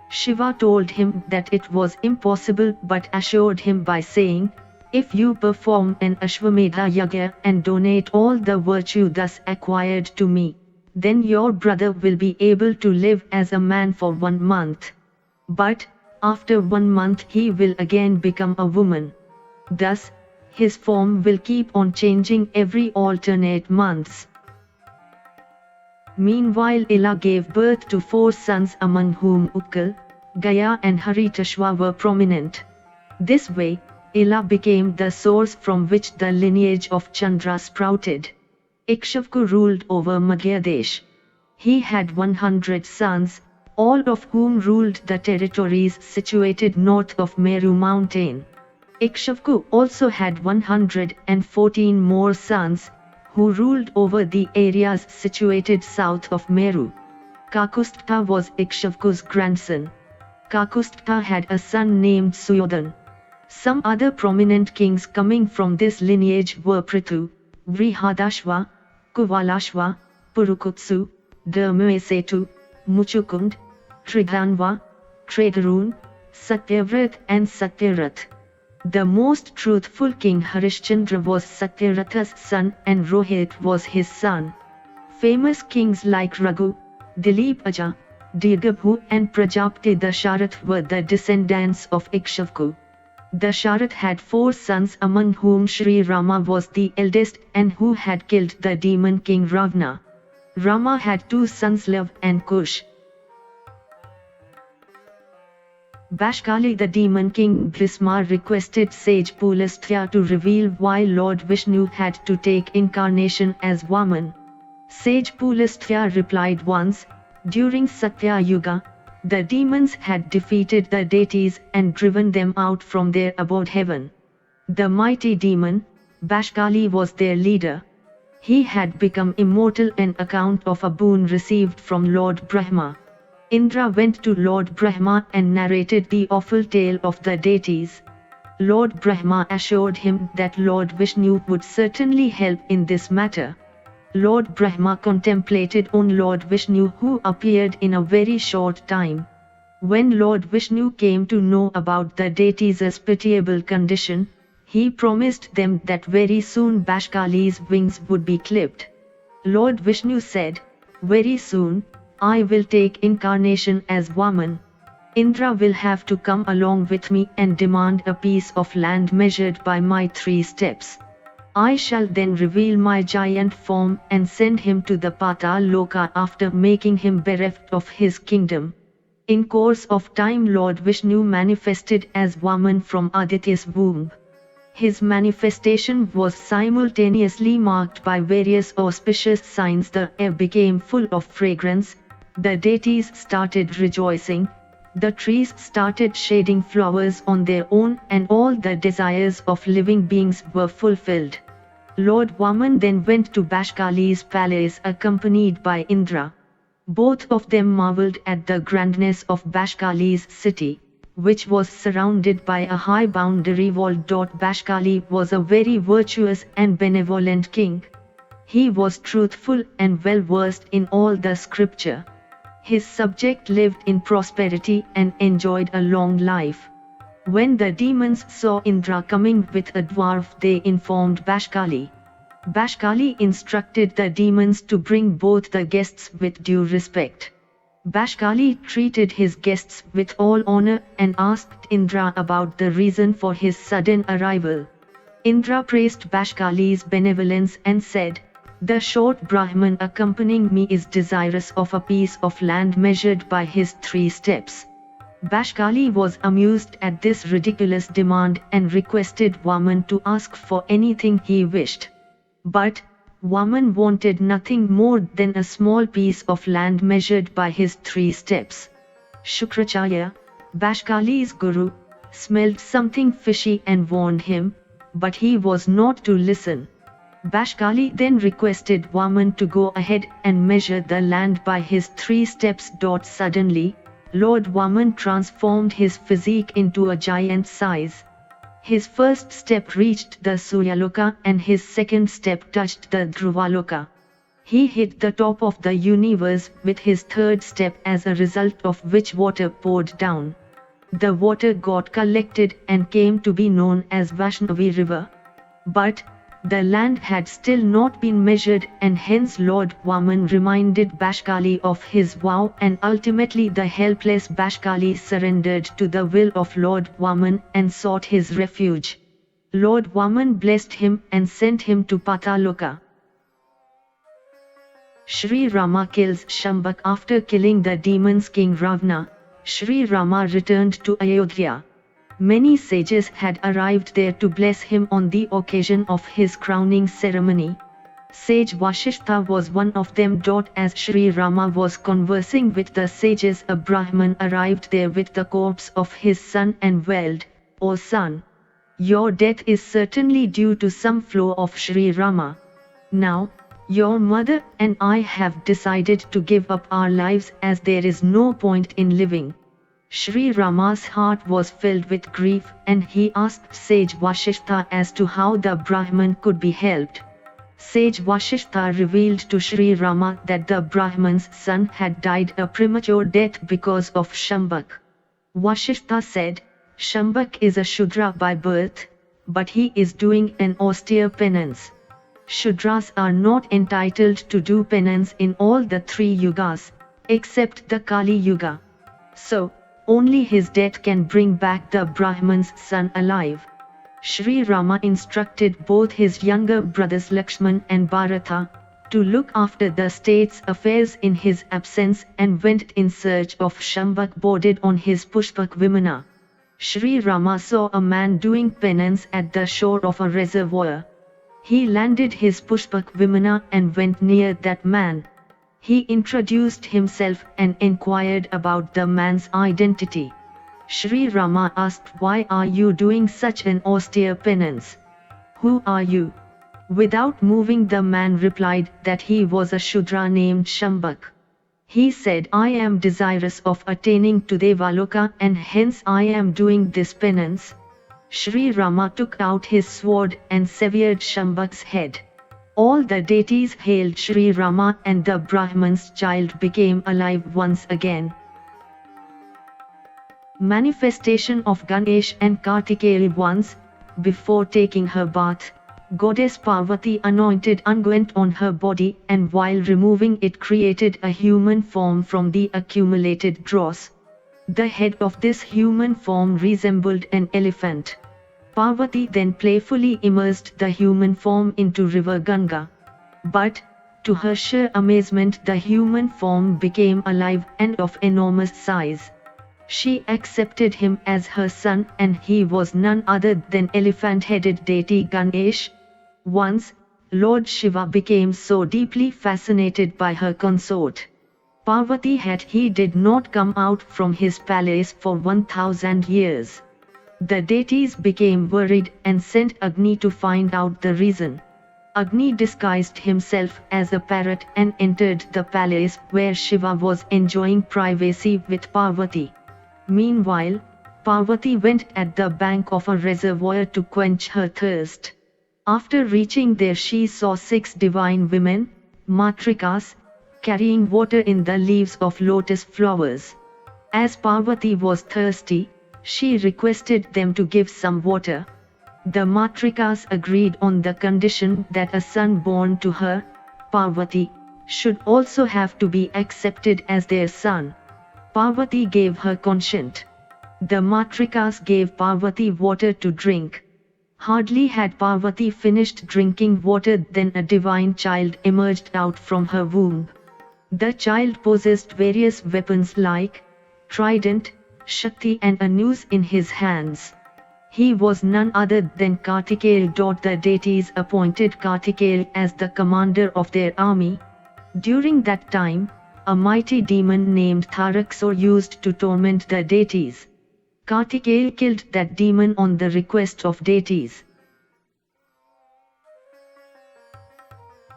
Shiva told him that it was impossible but assured him by saying, If you perform an Ashwamedha Yagya and donate all the virtue thus acquired to me, then your brother will be able to live as a man for 1 month. But, after 1 month he will again become a woman. Thus, his form will keep on changing every alternate months. Meanwhile Ila gave birth to 4 sons, among whom Utkal, Gaya and Haritashva were prominent. This way, Ila became the source from which the lineage of Chandra sprouted. Ikshvku ruled over Madhyadesh. He had 100 sons, all of whom ruled the territories situated north of Meru mountain. Ikshvku also had 114 more sons, who ruled over the areas situated south of Meru. Kakustha was Ikshvku's grandson. Kakustha had a son named Suyodhan. Some other prominent kings coming from this lineage were Prithu, Vrihadashva, Kuvalashva, Purukutsu, Dharmasetu, Muchukund, Trighanva, Tredarun, Satyavrat and Satyarath. The most truthful king Harishchandra was Satyaratha's son and Rohit was his son. Famous kings like Raghu, Dilip Aja, Dirgabhu and Prajapati Dasharath were the descendants of Ikshvku. Dasharath had 4 sons, among whom Sri Rama was the eldest and who had killed the demon king Ravana. Rama had 2 sons, Lav and Kush. Bashkali, the demon king Bhisma, requested sage Pulastya to reveal why Lord Vishnu had to take incarnation as Vaman. Sage Pulastya replied, once, during Satya Yuga, the demons had defeated the deities and driven them out from their abode heaven. The mighty demon, Bashkali, was their leader. He had become immortal on account of a boon received from Lord Brahma. Indra went to Lord Brahma and narrated the awful tale of the deities. Lord Brahma assured him that Lord Vishnu would certainly help in this matter. Lord Brahma contemplated on Lord Vishnu, who appeared in a very short time. When Lord Vishnu came to know about the deities' pitiable condition, he promised them that very soon Bashkali's wings would be clipped. Lord Vishnu said, very soon, I will take incarnation as Vaman. Indra will have to come along with me and demand a piece of land measured by my 3 steps. I shall then reveal my giant form and send him to the Patal Loka after making him bereft of his kingdom. In course of time Lord Vishnu manifested as Vaman from Aditya's womb. His manifestation was simultaneously marked by various auspicious signs. The air became full of fragrance, the deities started rejoicing, the trees started shedding flowers on their own, and all the desires of living beings were fulfilled. Lord Vaman then went to Bashkali's palace accompanied by Indra. Both of them marveled at the grandness of Bashkali's city, which was surrounded by a high boundary wall. Bashkali was a very virtuous and benevolent king. He was truthful and well versed in all the scripture. His subject lived in prosperity and enjoyed a long life. When the demons saw Indra coming with a dwarf, they informed Bashkali. Bashkali instructed the demons to bring both the guests with due respect. Bashkali treated his guests with all honor and asked Indra about the reason for his sudden arrival. Indra praised Bashkali's benevolence and said, the short Brahman accompanying me is desirous of a piece of land measured by his 3 steps. Bashkali was amused at this ridiculous demand and requested Vaman to ask for anything he wished. But Vaman wanted nothing more than a small piece of land measured by his 3 steps. Shukracharya, Bashkali's guru, smelled something fishy and warned him, but he was not to listen. Bashkali then requested Vaman to go ahead and measure the land by his 3 steps. Suddenly, Lord Vaman transformed his physique into a giant size. His first step reached the Suryaloka and his second step touched the Dhruvaloka. He hit the top of the universe with his third step, as a result of which water poured down. The water got collected and came to be known as Vaishnavi River. But the land had still not been measured, and hence Lord Vaman reminded Bashkali of his vow, and ultimately the helpless Bashkali surrendered to the will of Lord Vaman and sought his refuge. Lord Vaman blessed him and sent him to Pataloka. Sri Rama kills Shambhak. After killing the demon's king Ravana, Sri Rama returned to Ayodhya. Many sages had arrived there to bless him on the occasion of his crowning ceremony. Sage Vasishtha was one of them. As Sri Rama was conversing with the sages, a Brahman arrived there with the corpse of his son and wailed, "O son! Your death is certainly due to some flaw of Sri Rama. Now, your mother and I have decided to give up our lives as there is no point in living." Sri Rama's heart was filled with grief, and he asked Sage Vasishtha as to how the Brahman could be helped. Sage Vasishtha revealed to Sri Rama that the Brahman's son had died a premature death because of Shambhak. Vasishtha said, "Shambhak is a Shudra by birth, but he is doing an austere penance. Shudras are not entitled to do penance in all the 3 yugas, except the Kali Yuga. So, only his death can bring back the Brahman's son alive." Sri Rama instructed both his younger brothers Lakshman and Bharata to look after the state's affairs in his absence, and went in search of Shambhak boarded on his Pushpak Vimana. Sri Rama saw a man doing penance at the shore of a reservoir. He landed his Pushpak Vimana and went near that man. He introduced himself and inquired about the man's identity. Sri Rama asked, "Why are you doing such an austere penance? Who are you?" Without moving, the man replied that he was a Shudra named Shambhak. He said, "I am desirous of attaining to Devaloka, and hence I am doing this penance." Sri Rama took out his sword and severed Shambhak's head. All the deities hailed Sri Rama, and the Brahman's child became alive once again. Manifestation of Ganesh and Kartikeya. Once, before taking her bath, Goddess Parvati anointed unguent on her body, and while removing it created a human form from the accumulated dross. The head of this human form resembled an elephant. Parvati then playfully immersed the human form into river Ganga. But, to her sheer amazement, the human form became alive and of enormous size. She accepted him as her son, and he was none other than elephant-headed deity Ganesh. Once, Lord Shiva became so deeply fascinated by her consort Parvati he did not come out from his palace for 1,000 years. The deities became worried and sent Agni to find out the reason. Agni disguised himself as a parrot and entered the palace where Shiva was enjoying privacy with Parvati. Meanwhile, Parvati went at the bank of a reservoir to quench her thirst. After reaching there, she saw 6 divine women, Matrikas, carrying water in the leaves of lotus flowers. As Parvati was thirsty, she requested them to give some water. The Matrikas agreed on the condition that a son born to her, Parvati, should also have to be accepted as their son. Parvati gave her consent. The Matrikas gave Parvati water to drink. Hardly had Parvati finished drinking water than a divine child emerged out from her womb. The child possessed various weapons like trident, Shakti and a noose in his hands. He was none other than Kartikeya. The deities appointed Kartikeya as the commander of their army. During that time, a mighty demon named Tharaksur used to torment the deities. Kartikeya killed that demon on the request of deities.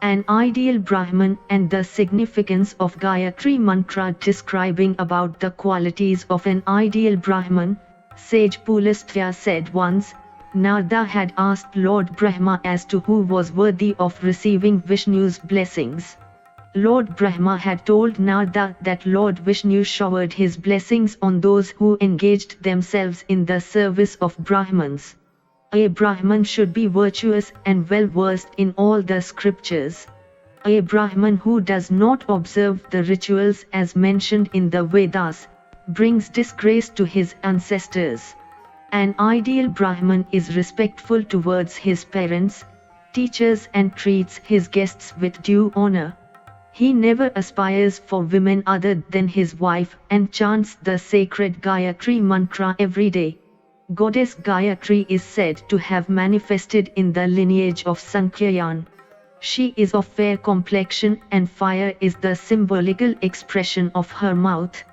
An ideal Brahman and the significance of Gayatri Mantra. Describing about the qualities of an ideal Brahman, sage Pulastya said once, Narada had asked Lord Brahma as to who was worthy of receiving Vishnu's blessings. Lord Brahma had told Narada that Lord Vishnu showered his blessings on those who engaged themselves in the service of Brahmans. A Brahman should be virtuous and well versed in all the scriptures. A Brahman who does not observe the rituals as mentioned in the Vedas brings disgrace to his ancestors. An ideal Brahman is respectful towards his parents, teachers, and treats his guests with due honor. He never aspires for women other than his wife and chants the sacred Gayatri mantra every day. Goddess Gayatri is said to have manifested in the lineage of Sankyayan. She is of fair complexion and fire is the symbolical expression of her mouth.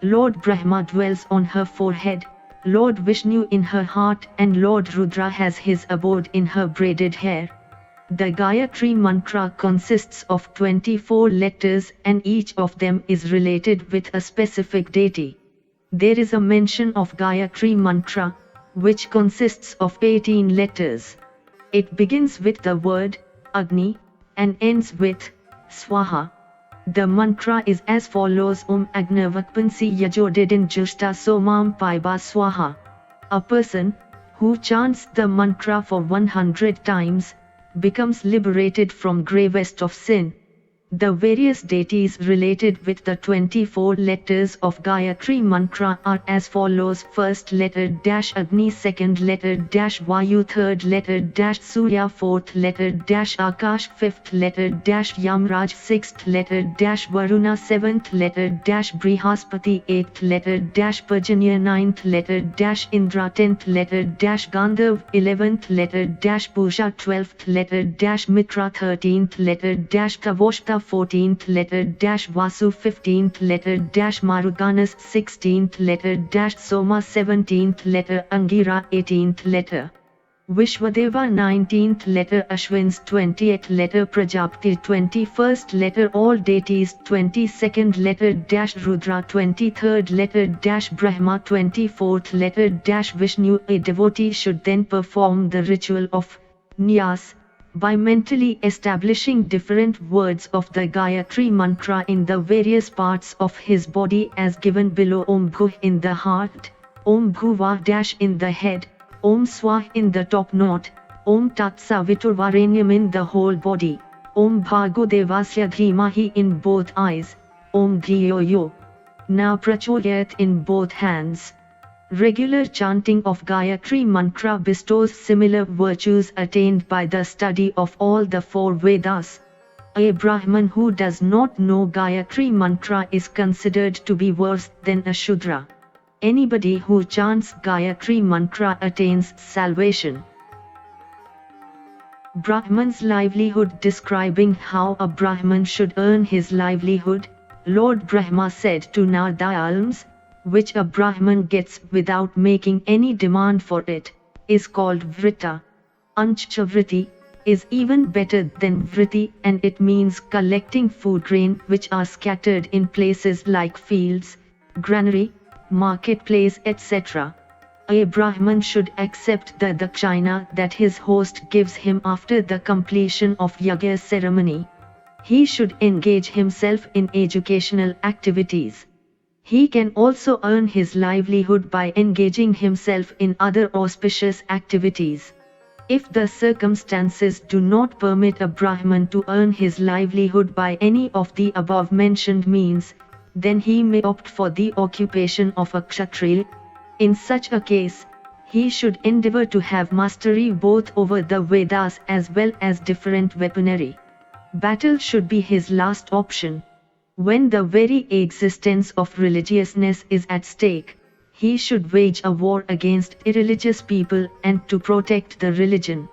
Lord Brahma dwells on her forehead, Lord Vishnu in her heart, and Lord Rudra has his abode in her braided hair. The Gayatri mantra consists of 24 letters and each of them is related with a specific deity. There is a mention of Gayatri mantra, which consists of 18 letters. It begins with the word Agni and ends with Swaha. The mantra is as follows: Om Agnavakpansi Yajodidin Jushta Somam Paiba Swaha. A person who chants the mantra for 100 times becomes liberated from gravest of sin. The various deities related with the 24 letters of Gayatri mantra are as follows: first letter dash Agni, second letter dash Vayu, third letter dash Surya, fourth letter dash Akash, fifth letter dash Yamraj, sixth letter dash Varuna, seventh letter dash Brihaspati, eighth letter dash Pajanya, ninth letter dash Indra, tenth letter dash Gandharv, 11th letter dash Pusha, 12th letter dash Mitra, 13th letter dash Kavoshta, 14th letter dash Vasu, 15th letter dash Maruganas, 16th letter dash Soma, 17th letter Angira, 18th letter Vishwadeva, 19th letter Ashwins, 20th letter Prajapati, 21st letter all deities, 22nd letter dash Rudra, 23rd letter dash Brahma, 24th letter dash Vishnu. A devotee should then perform the ritual of Niyas by mentally establishing different words of the Gayatri mantra in the various parts of his body as given below: Om Bhuh in the heart, Om Bhuva dash in the head, Om Swah in the top knot, Om Tat Saviturvarenyam in the whole body, Om Bhargo Devasya Dhimahi in both eyes, Om Dhiyo Yo Na Prachodayat in both hands. Regular chanting of Gayatri mantra bestows similar virtues attained by the study of all the 4 Vedas. A Brahman who does not know Gayatri mantra is considered to be worse than a Shudra. Anybody who chants Gayatri mantra attains salvation. Brahman's livelihood. Describing how a Brahman should earn his livelihood, Lord Brahma said to Narada, alms, which a Brahman gets without making any demand for it, is called vrita. Anchavriti is even better than vriti, and it means collecting food grain which are scattered in places like fields, granary, marketplace, etc. A Brahman should accept the dakshina that his host gives him after the completion of yagya ceremony. He should engage himself in educational activities. He can also earn his livelihood by engaging himself in other auspicious activities. If the circumstances do not permit a Brahman to earn his livelihood by any of the above mentioned means, then he may opt for the occupation of a Kshatriya. In such a case, he should endeavor to have mastery both over the Vedas as well as different weaponry. Battle should be his last option. When the very existence of religiousness is at stake, he should wage a war against irreligious people and to protect the religion.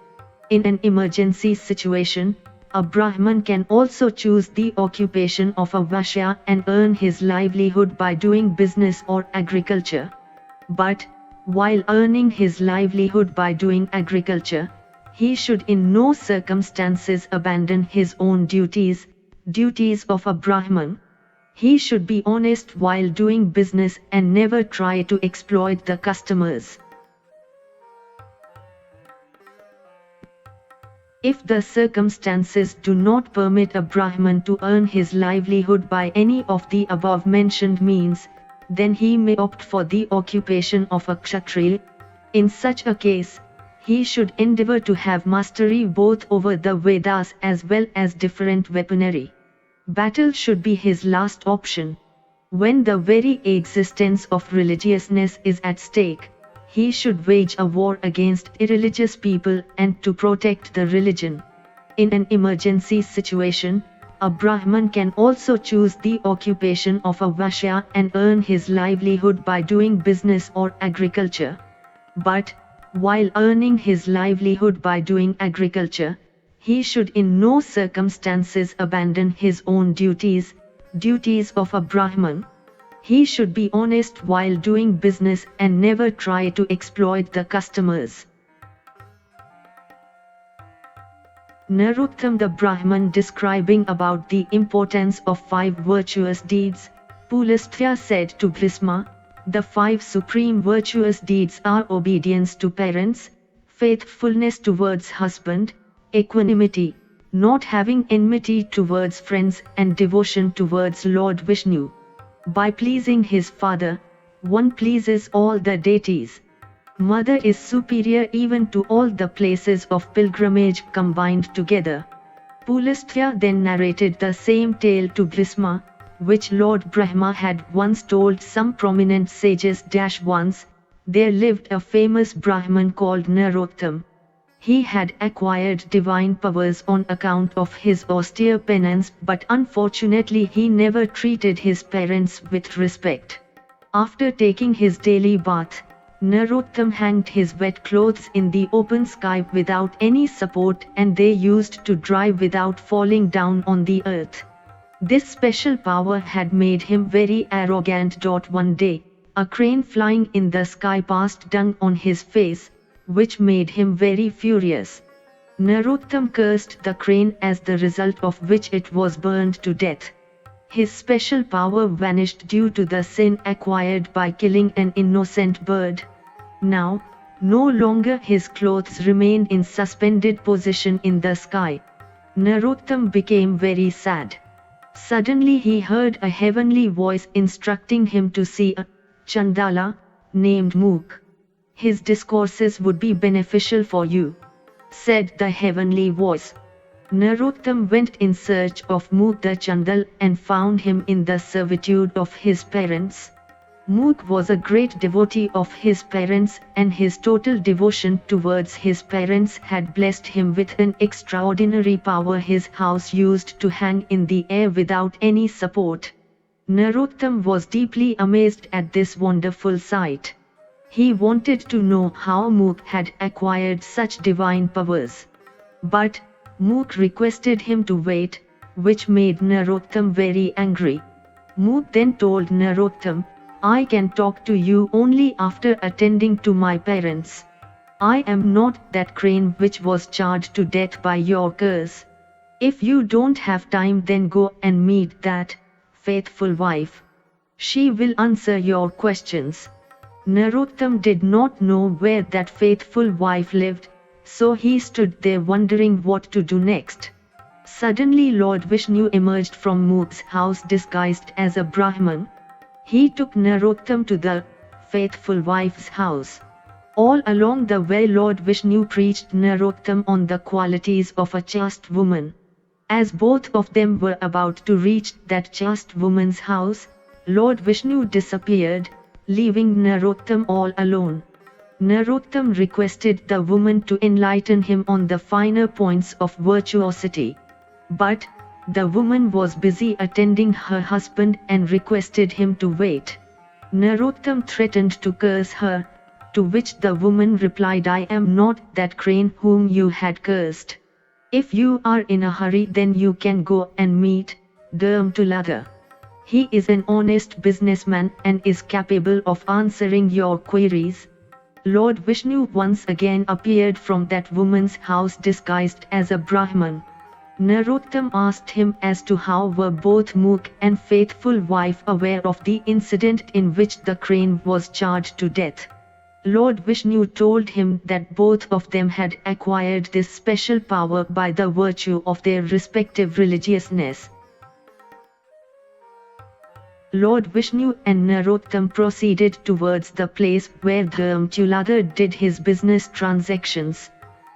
In an emergency situation, a Brahman can also choose the occupation of a Vaishya and earn his livelihood by doing business or agriculture. But, while earning his livelihood by doing agriculture, he should in no circumstances abandon his own duties of a Brahman. He should be honest while doing business and never try to exploit the customers. If the circumstances do not permit a Brahman to earn his livelihood by any of the above mentioned means, then he may opt for the occupation of a Kshatriya. In such a case, he should endeavor to have mastery both over the Vedas as well as different weaponry. Battle should be his last option. When the very existence of religiousness is at stake, he should wage a war against irreligious people and to protect the religion. In an emergency situation, a Brahman can also choose the occupation of a Vaishya and earn his livelihood by doing business or agriculture. But, while earning his livelihood by doing agriculture, he should in no circumstances abandon his own duties of a Brahman. He should be honest while doing business and never try to exploit the customers. Narottam the Brahman describing about the importance of 5 virtuous deeds, Pulastya said to Bhisma, the 5 supreme virtuous deeds are obedience to parents, faithfulness towards husband, equanimity, not having enmity towards friends and devotion towards Lord Vishnu. By pleasing his father, one pleases all the deities. Mother is superior even to all the places of pilgrimage combined together. Pulastya then narrated the same tale to Bhisma, which Lord Brahma had once told some prominent sages. Once, there lived a famous Brahman called Narottam. He had acquired divine powers on account of his austere penance, but unfortunately he never treated his parents with respect. After taking his daily bath, Narottam hanged his wet clothes in the open sky without any support, and they used to dry without falling down on the earth. This special power had made him very arrogant. One day, a crane flying in the sky passed dung on his face, which made him very furious. Narottam cursed the crane, as the result of which it was burned to death. His special power vanished due to the sin acquired by killing an innocent bird. Now, no longer his clothes remained in suspended position in the sky. Narottam became very sad. Suddenly he heard a heavenly voice instructing him to see a Chandala named Mook. His discourses would be beneficial for you, said the heavenly voice. Narottam went in search of Mook the Chandal and found him in the servitude of his parents. Mook was a great devotee of his parents, and his total devotion towards his parents had blessed him with an extraordinary power. His house used to hang in the air without any support. Narottam was deeply amazed at this wonderful sight. He wanted to know how Mook had acquired such divine powers. But Mook requested him to wait, which made Narottam very angry. Mook then told Narottam, I can talk to you only after attending to my parents. I am not that crane which was charged to death by your curse. If you don't have time, then go and meet that faithful wife. She will answer your questions. Narottam did not know where that faithful wife lived, so he stood there wondering what to do next. Suddenly Lord Vishnu emerged from Mook's house disguised as a Brahman. He took Narottam to the faithful wife's house. All along the way Lord Vishnu preached Narottam on the qualities of a chaste woman. As both of them were about to reach that chaste woman's house, Lord Vishnu disappeared, leaving Narottam all alone. Narottam requested the woman to enlighten him on the finer points of virtuosity. But the woman was busy attending her husband and requested him to wait. Narottam threatened to curse her, to which the woman replied, I am not that crane whom you had cursed. If you are in a hurry, then you can go and meet Dharmtulada. He is an honest businessman and is capable of answering your queries. Lord Vishnu once again appeared from that woman's house disguised as a Brahman. Narottam asked him as to how were both Mook and faithful wife aware of the incident in which the crane was charged to death. Lord Vishnu told him that both of them had acquired this special power by the virtue of their respective religiousness. Lord Vishnu and Narottam proceeded towards the place where Dharmchulada did his business transactions.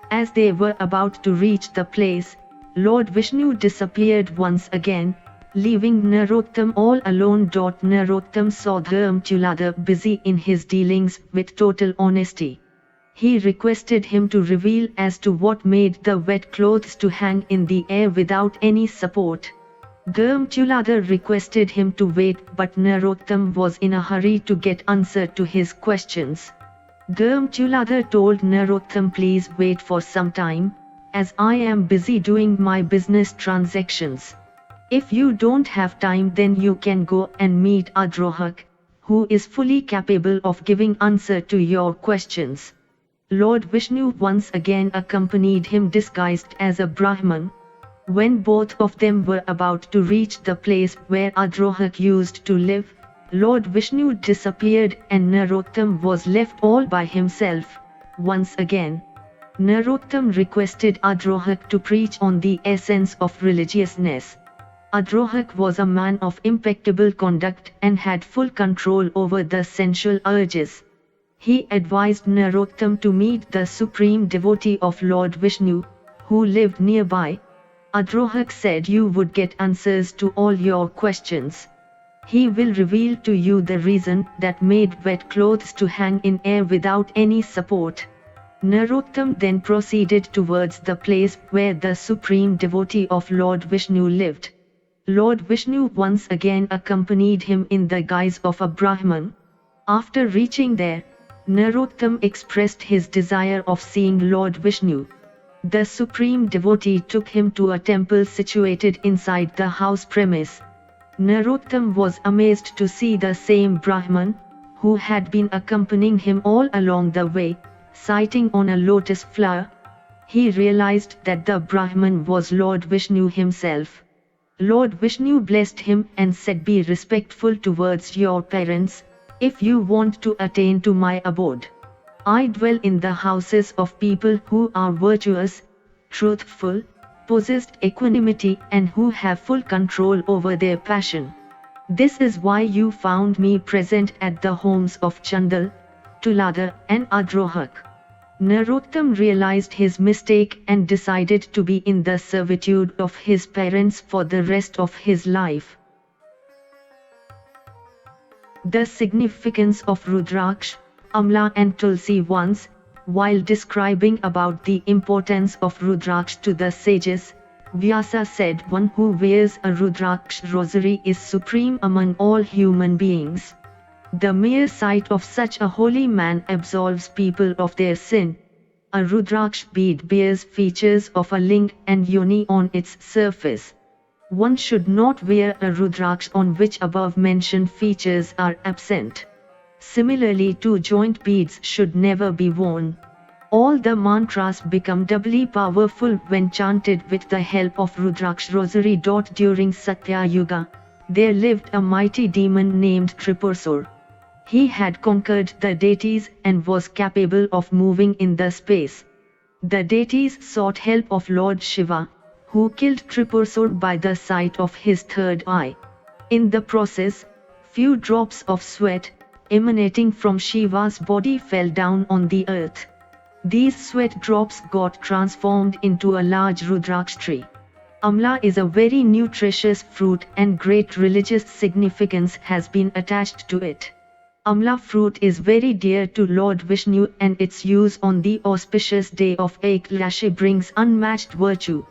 As they were about to reach the place, Lord Vishnu disappeared once again, leaving Narottam all alone. Narottam saw Dharmchulada busy in his dealings with total honesty. He requested him to reveal as to what made the wet clothes to hang in the air without any support. Dharmchulada requested him to wait, but Narottam was in a hurry to get answer to his questions. Dharmchulada told Narottam, please wait for some time, as I am busy doing my business transactions. If you don't have time, then you can go and meet Adrohak, who is fully capable of giving answer to your questions. Lord Vishnu once again accompanied him disguised as a Brahman. When both of them were about to reach the place where Adrohak used to live, Lord Vishnu disappeared and Narottam was left all by himself. Once again, Narottam requested Adrohak to preach on the essence of religiousness. Adrohak was a man of impeccable conduct and had full control over the sensual urges. He advised Narottam to meet the supreme devotee of Lord Vishnu, who lived nearby. Adrohak said, you would get answers to all your questions. He will reveal to you the reason that made wet clothes to hang in air without any support. Narottam then proceeded towards the place where the supreme devotee of Lord Vishnu lived. Lord Vishnu once again accompanied him in the guise of a Brahman. After reaching there, Narottam expressed his desire of seeing Lord Vishnu. The supreme devotee took him to a temple situated inside the house premise. Narottam was amazed to see the same Brahman, who had been accompanying him all along the way, sitting on a lotus flower. He realized that the Brahman was Lord Vishnu himself. Lord Vishnu blessed him and said, be respectful towards your parents, if you want to attain to my abode. I dwell in the houses of people who are virtuous, truthful, possessed equanimity, and who have full control over their passion. This is why you found me present at the homes of Chandal, Tulada, and Adrohak. Narottam realized his mistake and decided to be in the servitude of his parents for the rest of his life. The significance of Rudraksh, Amla and Tulsi. Once, while describing about the importance of Rudraksh to the sages, Vyasa said, one who wears a Rudraksh rosary is supreme among all human beings. The mere sight of such a holy man absolves people of their sin. A Rudraksh bead bears features of a ling and yoni on its surface. One should not wear a Rudraksh on which above mentioned features are absent. Similarly, two joint beads should never be worn. All the mantras become doubly powerful when chanted with the help of Rudraksh rosary. During Satya Yuga, there lived a mighty demon named Tripurasur. He had conquered the deities and was capable of moving in the space. The deities sought help of Lord Shiva, who killed Tripurasur by the sight of his third eye. In the process, few drops of sweat emanating from Shiva's body fell down on the earth. These sweat drops got transformed into a large Rudraksh tree. Amla is a very nutritious fruit and great religious significance has been attached to it. Amla fruit is very dear to Lord Vishnu and its use on the auspicious day of Ekadashi brings unmatched virtue.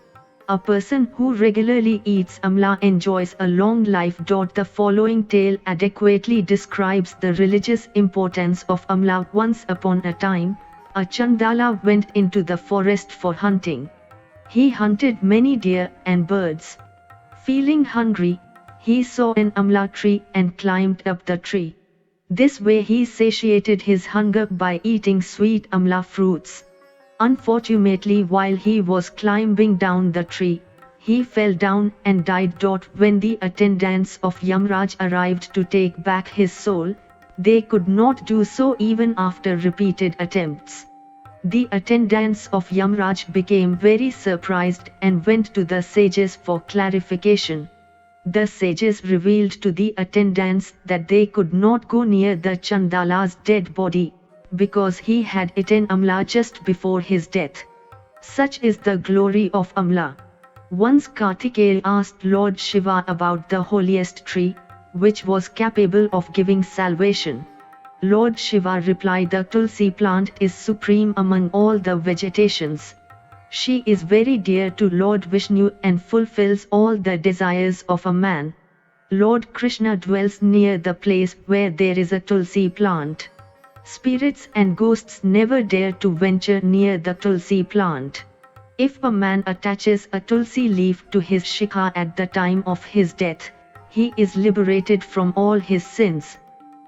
A person who regularly eats amla enjoys a long life. The following tale adequately describes the religious importance of amla. Once upon a time, a Chandala went into the forest for hunting. He hunted many deer and birds. Feeling hungry, he saw an amla tree and climbed up the tree. This way he satiated his hunger by eating sweet amla fruits. Unfortunately, while he was climbing down the tree, he fell down and died. When the attendants of Yamraj arrived to take back his soul, They could not do so even after repeated attempts. The attendants of Yamraj became very surprised and went to the sages for clarification. The sages revealed to the attendants that they could not go near the Chandala's dead body, because he had eaten Amla just before his death. Such is the glory of Amla. Once Kartikeya asked Lord Shiva about the holiest tree, which was capable of giving salvation. Lord Shiva replied, the Tulsi plant is supreme among all the vegetations. She is very dear to Lord Vishnu and fulfills all the desires of a man. Lord Krishna dwells near the place where there is a Tulsi plant. Spirits and ghosts never dare to venture near the Tulsi plant. If a man attaches a Tulsi leaf to his shikha at the time of his death, he is liberated from all his sins.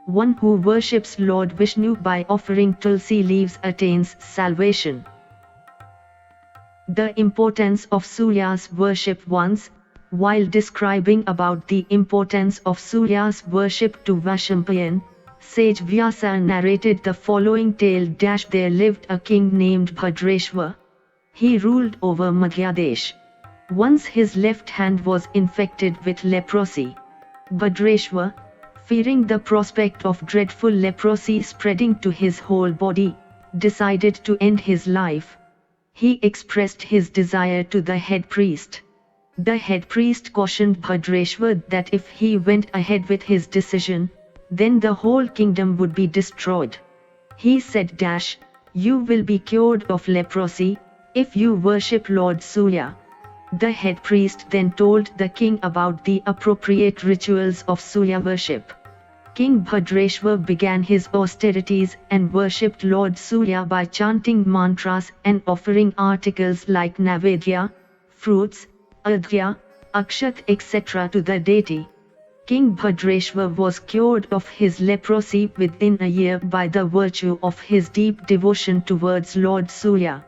One who worships Lord Vishnu by offering Tulsi leaves attains salvation. The importance of Surya's worship. Once, while describing about the importance of Surya's worship to Vaishampayan, sage Vyasa narrated the following tale. There lived a king named Bhadrashva. He ruled over Madhyadesh. Once his left hand was infected with leprosy. Bhadrashva, fearing the prospect of dreadful leprosy spreading to his whole body, decided to end his life. He expressed his desire to the head priest. The head priest cautioned Bhadrashva that if he went ahead with his decision, then the whole kingdom would be destroyed. He said, "You will be cured of leprosy if you worship Lord Surya." The head priest then told the king about the appropriate rituals of Surya worship. King Bhadrashva began his austerities and worshipped Lord Surya by chanting mantras and offering articles like Navedya, fruits, Adhya, Akshat etc. to the deity. King Bhadrashva was cured of his leprosy within a year by the virtue of his deep devotion towards Lord Surya.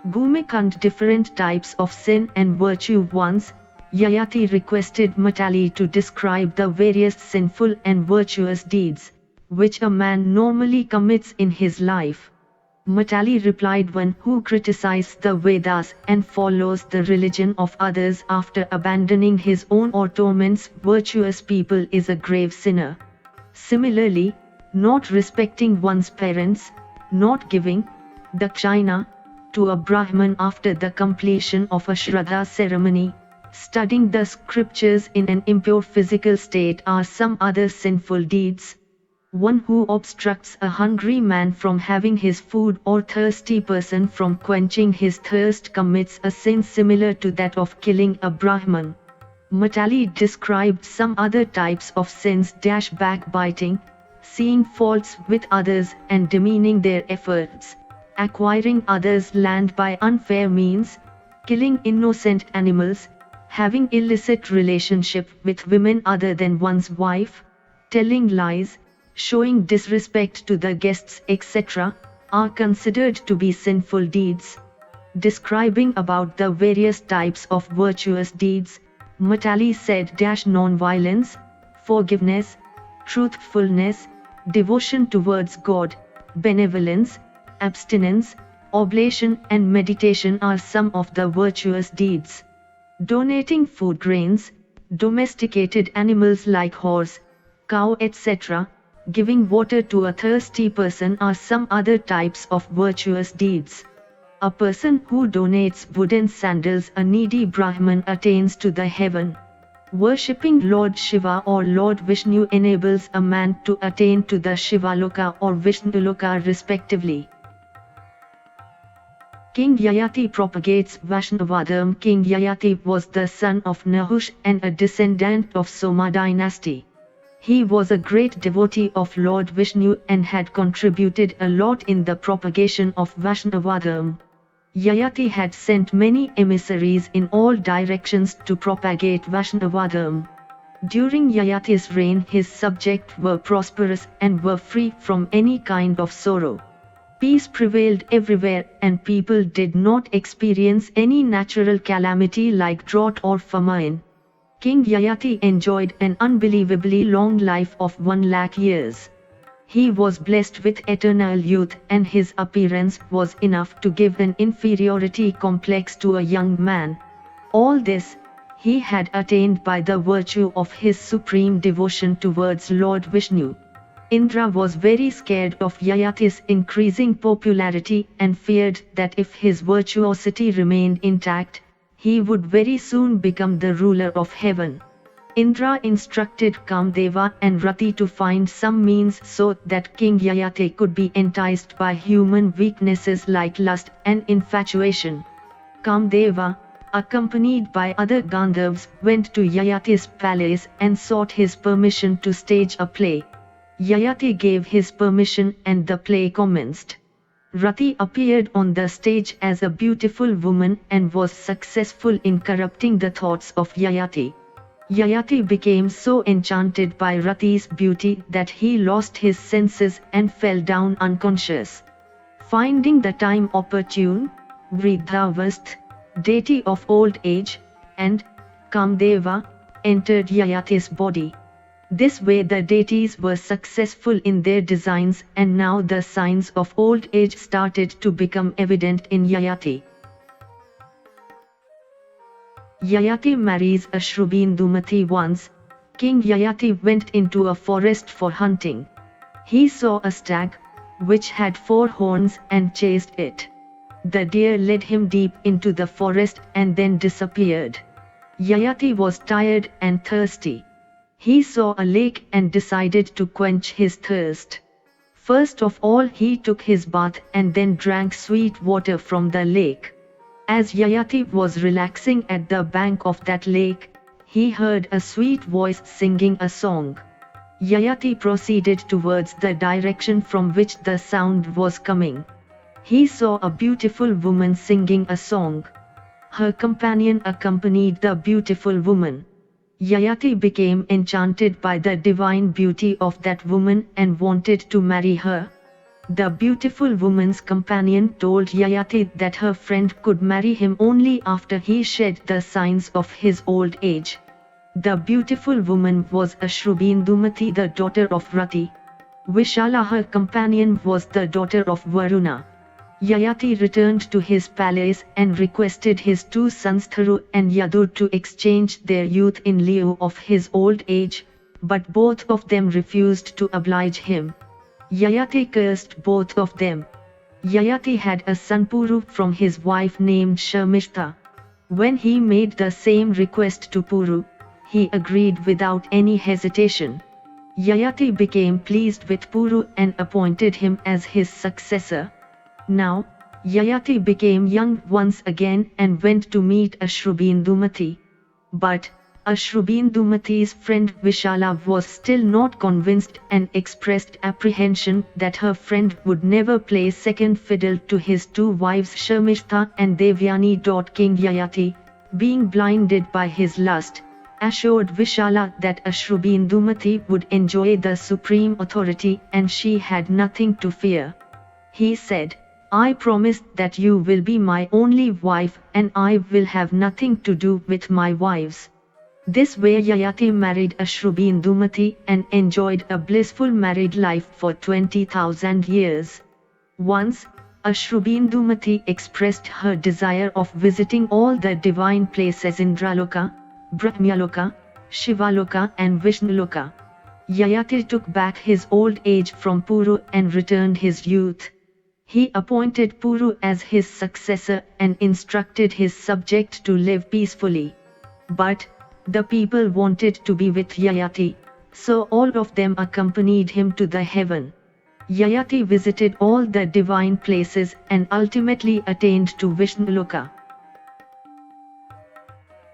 Bhumikand. Different types of sin and virtue. Once, Yayati requested Matali to describe the various sinful and virtuous deeds, which a man normally commits in his life. Matali replied, one who criticizes the Vedas and follows the religion of others after abandoning his own or torments virtuous people is a grave sinner. Similarly, not respecting one's parents, not giving dakshina to a Brahman after the completion of a Shraddha ceremony, studying the scriptures in an impure physical state are some other sinful deeds. One who obstructs a hungry man from having his food or thirsty person from quenching his thirst commits a sin similar to that of killing a Brahman. Matali described some other types of sins: backbiting, seeing faults with others and demeaning their efforts, acquiring others' land by unfair means, killing innocent animals, having illicit relationship with women other than one's wife, telling lies, showing disrespect to the guests etc., are considered to be sinful deeds. Describing about the various types of virtuous deeds, Matali said, non-violence, forgiveness, truthfulness, devotion towards God, benevolence, abstinence, oblation and meditation are some of the virtuous deeds. Donating food grains, domesticated animals like horse, cow etc., giving water to a thirsty person are some other types of virtuous deeds. A person who donates wooden sandals a needy Brahman attains to the heaven. Worshipping Lord Shiva or Lord Vishnu enables a man to attain to the Shivaloka or Vishnuluka respectively. King Yayati propagates Vaishnavadharma. King Yayati was the son of Nahush and a descendant of Soma dynasty. He was a great devotee of Lord Vishnu and had contributed a lot in the propagation of Vaishnavadharma. Yayati had sent many emissaries in all directions to propagate Vaishnavadharma. During Yayati's reign his subjects were prosperous and were free from any kind of sorrow. Peace prevailed everywhere and people did not experience any natural calamity like drought or famine. King Yayati enjoyed an unbelievably long life of 1 lakh years. He was blessed with eternal youth, and his appearance was enough to give an inferiority complex to a young man. All this, he had attained by the virtue of his supreme devotion towards Lord Vishnu. Indra was very scared of Yayati's increasing popularity and feared that if his virtuosity remained intact, he would very soon become the ruler of heaven. Indra instructed Kamdeva and Rati to find some means so that King Yayati could be enticed by human weaknesses like lust and infatuation. Kamdeva, accompanied by other Gandharvas, went to Yayati's palace and sought his permission to stage a play. Yayati gave his permission and the play commenced. Rati appeared on the stage as a beautiful woman and was successful in corrupting the thoughts of Yayati. Yayati became so enchanted by Rati's beauty that he lost his senses and fell down unconscious. Finding the time opportune, Vridhavast, deity of old age, and Kamdeva entered Yayati's body. This way the deities were successful in their designs, and now the signs of old age started to become evident in Yayati. Yayati marries Ashrubindumati. Once, King Yayati went into a forest for hunting. He saw a stag, which had 4 horns, and chased it. The deer led him deep into the forest and then disappeared. Yayati was tired and thirsty. He saw a lake and decided to quench his thirst. First of all he took his bath and then drank sweet water from the lake. As Yayati was relaxing at the bank of that lake, he heard a sweet voice singing a song. Yayati proceeded towards the direction from which the sound was coming. He saw a beautiful woman singing a song. Her companion accompanied the beautiful woman. Yayati became enchanted by the divine beauty of that woman and wanted to marry her. The beautiful woman's companion told Yayati that her friend could marry him only after he shed the signs of his old age. The beautiful woman was Ashrubindumati, the daughter of Rati. Vishala, her companion, was the daughter of Varuna. Yayati returned to his palace and requested his 2 sons Tharu and Yadur to exchange their youth in lieu of his old age, but both of them refused to oblige him. Yayati cursed both of them. Yayati had a son Puru from his wife named Sharmishta. When he made the same request to Puru, he agreed without any hesitation. Yayati became pleased with Puru and appointed him as his successor. Now, Yayati became young once again and went to meet Ashrubindumati. But Ashrubindumati's friend Vishala was still not convinced and expressed apprehension that her friend would never play second fiddle to his 2 wives Sharmishta and Devyani. King Yayati, being blinded by his lust, assured Vishala that Ashrubindumati would enjoy the supreme authority and she had nothing to fear. He said, "I promise that you will be my only wife and I will have nothing to do with my wives." This way Yayati married Ashrubindumati and enjoyed a blissful married life for 20,000 years. Once, Ashrubindumati expressed her desire of visiting all the divine places Indraloka, Brahmaloka, Shivaloka and Vishnuluka. Yayati took back his old age from Puru and returned his youth. He appointed Puru as his successor and instructed his subjects to live peacefully. But the people wanted to be with Yayati, so all of them accompanied him to the heaven. Yayati visited all the divine places and ultimately attained to Vishnuluka.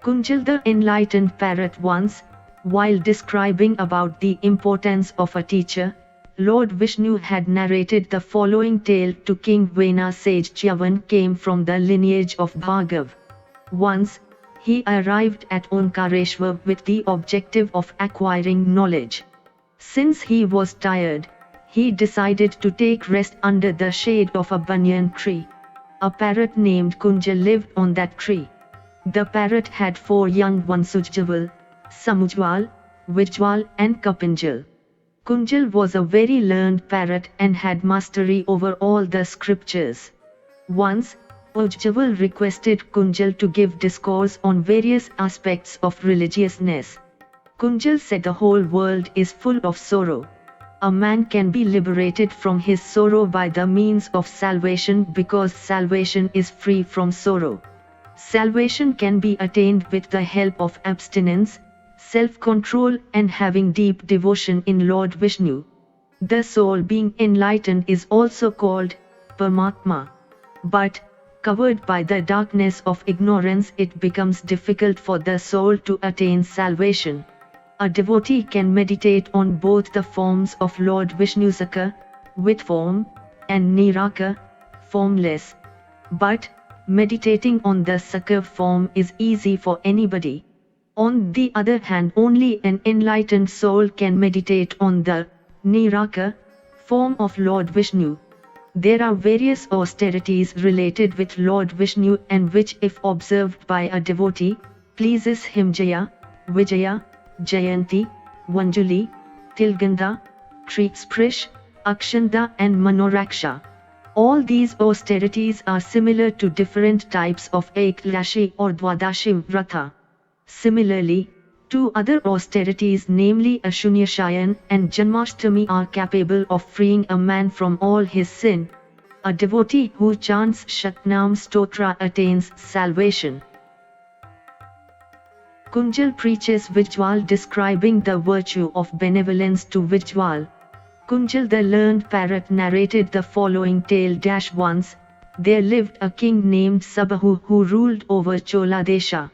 Kunjal, the enlightened parrot, once, while describing about the importance of a teacher, Lord Vishnu had narrated the following tale to King Vena. Sage Chyavan came from the lineage of Bhargav. Once, he arrived at Omkareshwar with the objective of acquiring knowledge. Since he was tired, he decided to take rest under the shade of a banyan tree. A parrot named Kunja lived on that tree. The parrot had 4 young ones: Ujjaval, Samujwal, Vijwal and Kapinjal. Kunjal was a very learned parrot and had mastery over all the scriptures. Once, Ujjwal requested Kunjal to give discourse on various aspects of religiousness. Kunjal said the whole world is full of sorrow. A man can be liberated from his sorrow by the means of salvation because salvation is free from sorrow. Salvation can be attained with the help of abstinence, self-control and having deep devotion in Lord Vishnu. The soul being enlightened is also called Paramatma. But, covered by the darkness of ignorance, it becomes difficult for the soul to attain salvation. A devotee can meditate on both the forms of Lord Vishnu Sakar, with form, and Niraka, formless. But, meditating on the Sakar form is easy for anybody. On the other hand, only an enlightened soul can meditate on the Niraka form of Lord Vishnu. There are various austerities related with Lord Vishnu and which, if observed by a devotee, pleases him. Jaya, Vijaya, Jayanti, Vanjali, Tilganda, Triksprish, Akshanda and Manoraksha. All these austerities are similar to different types of Ekadashi or Dwadashi Vrata. Similarly, two other austerities, namely Ashunyashayan and Janmashtami, are capable of freeing a man from all his sin. A devotee who chants Shatnam Stotra attains salvation. Kunjal preaches Vijwal, describing the virtue of benevolence to Vijwal. Kunjal the learned parrot narrated the following tale. Once, there lived a king named Sabahu who ruled over Chola Desha.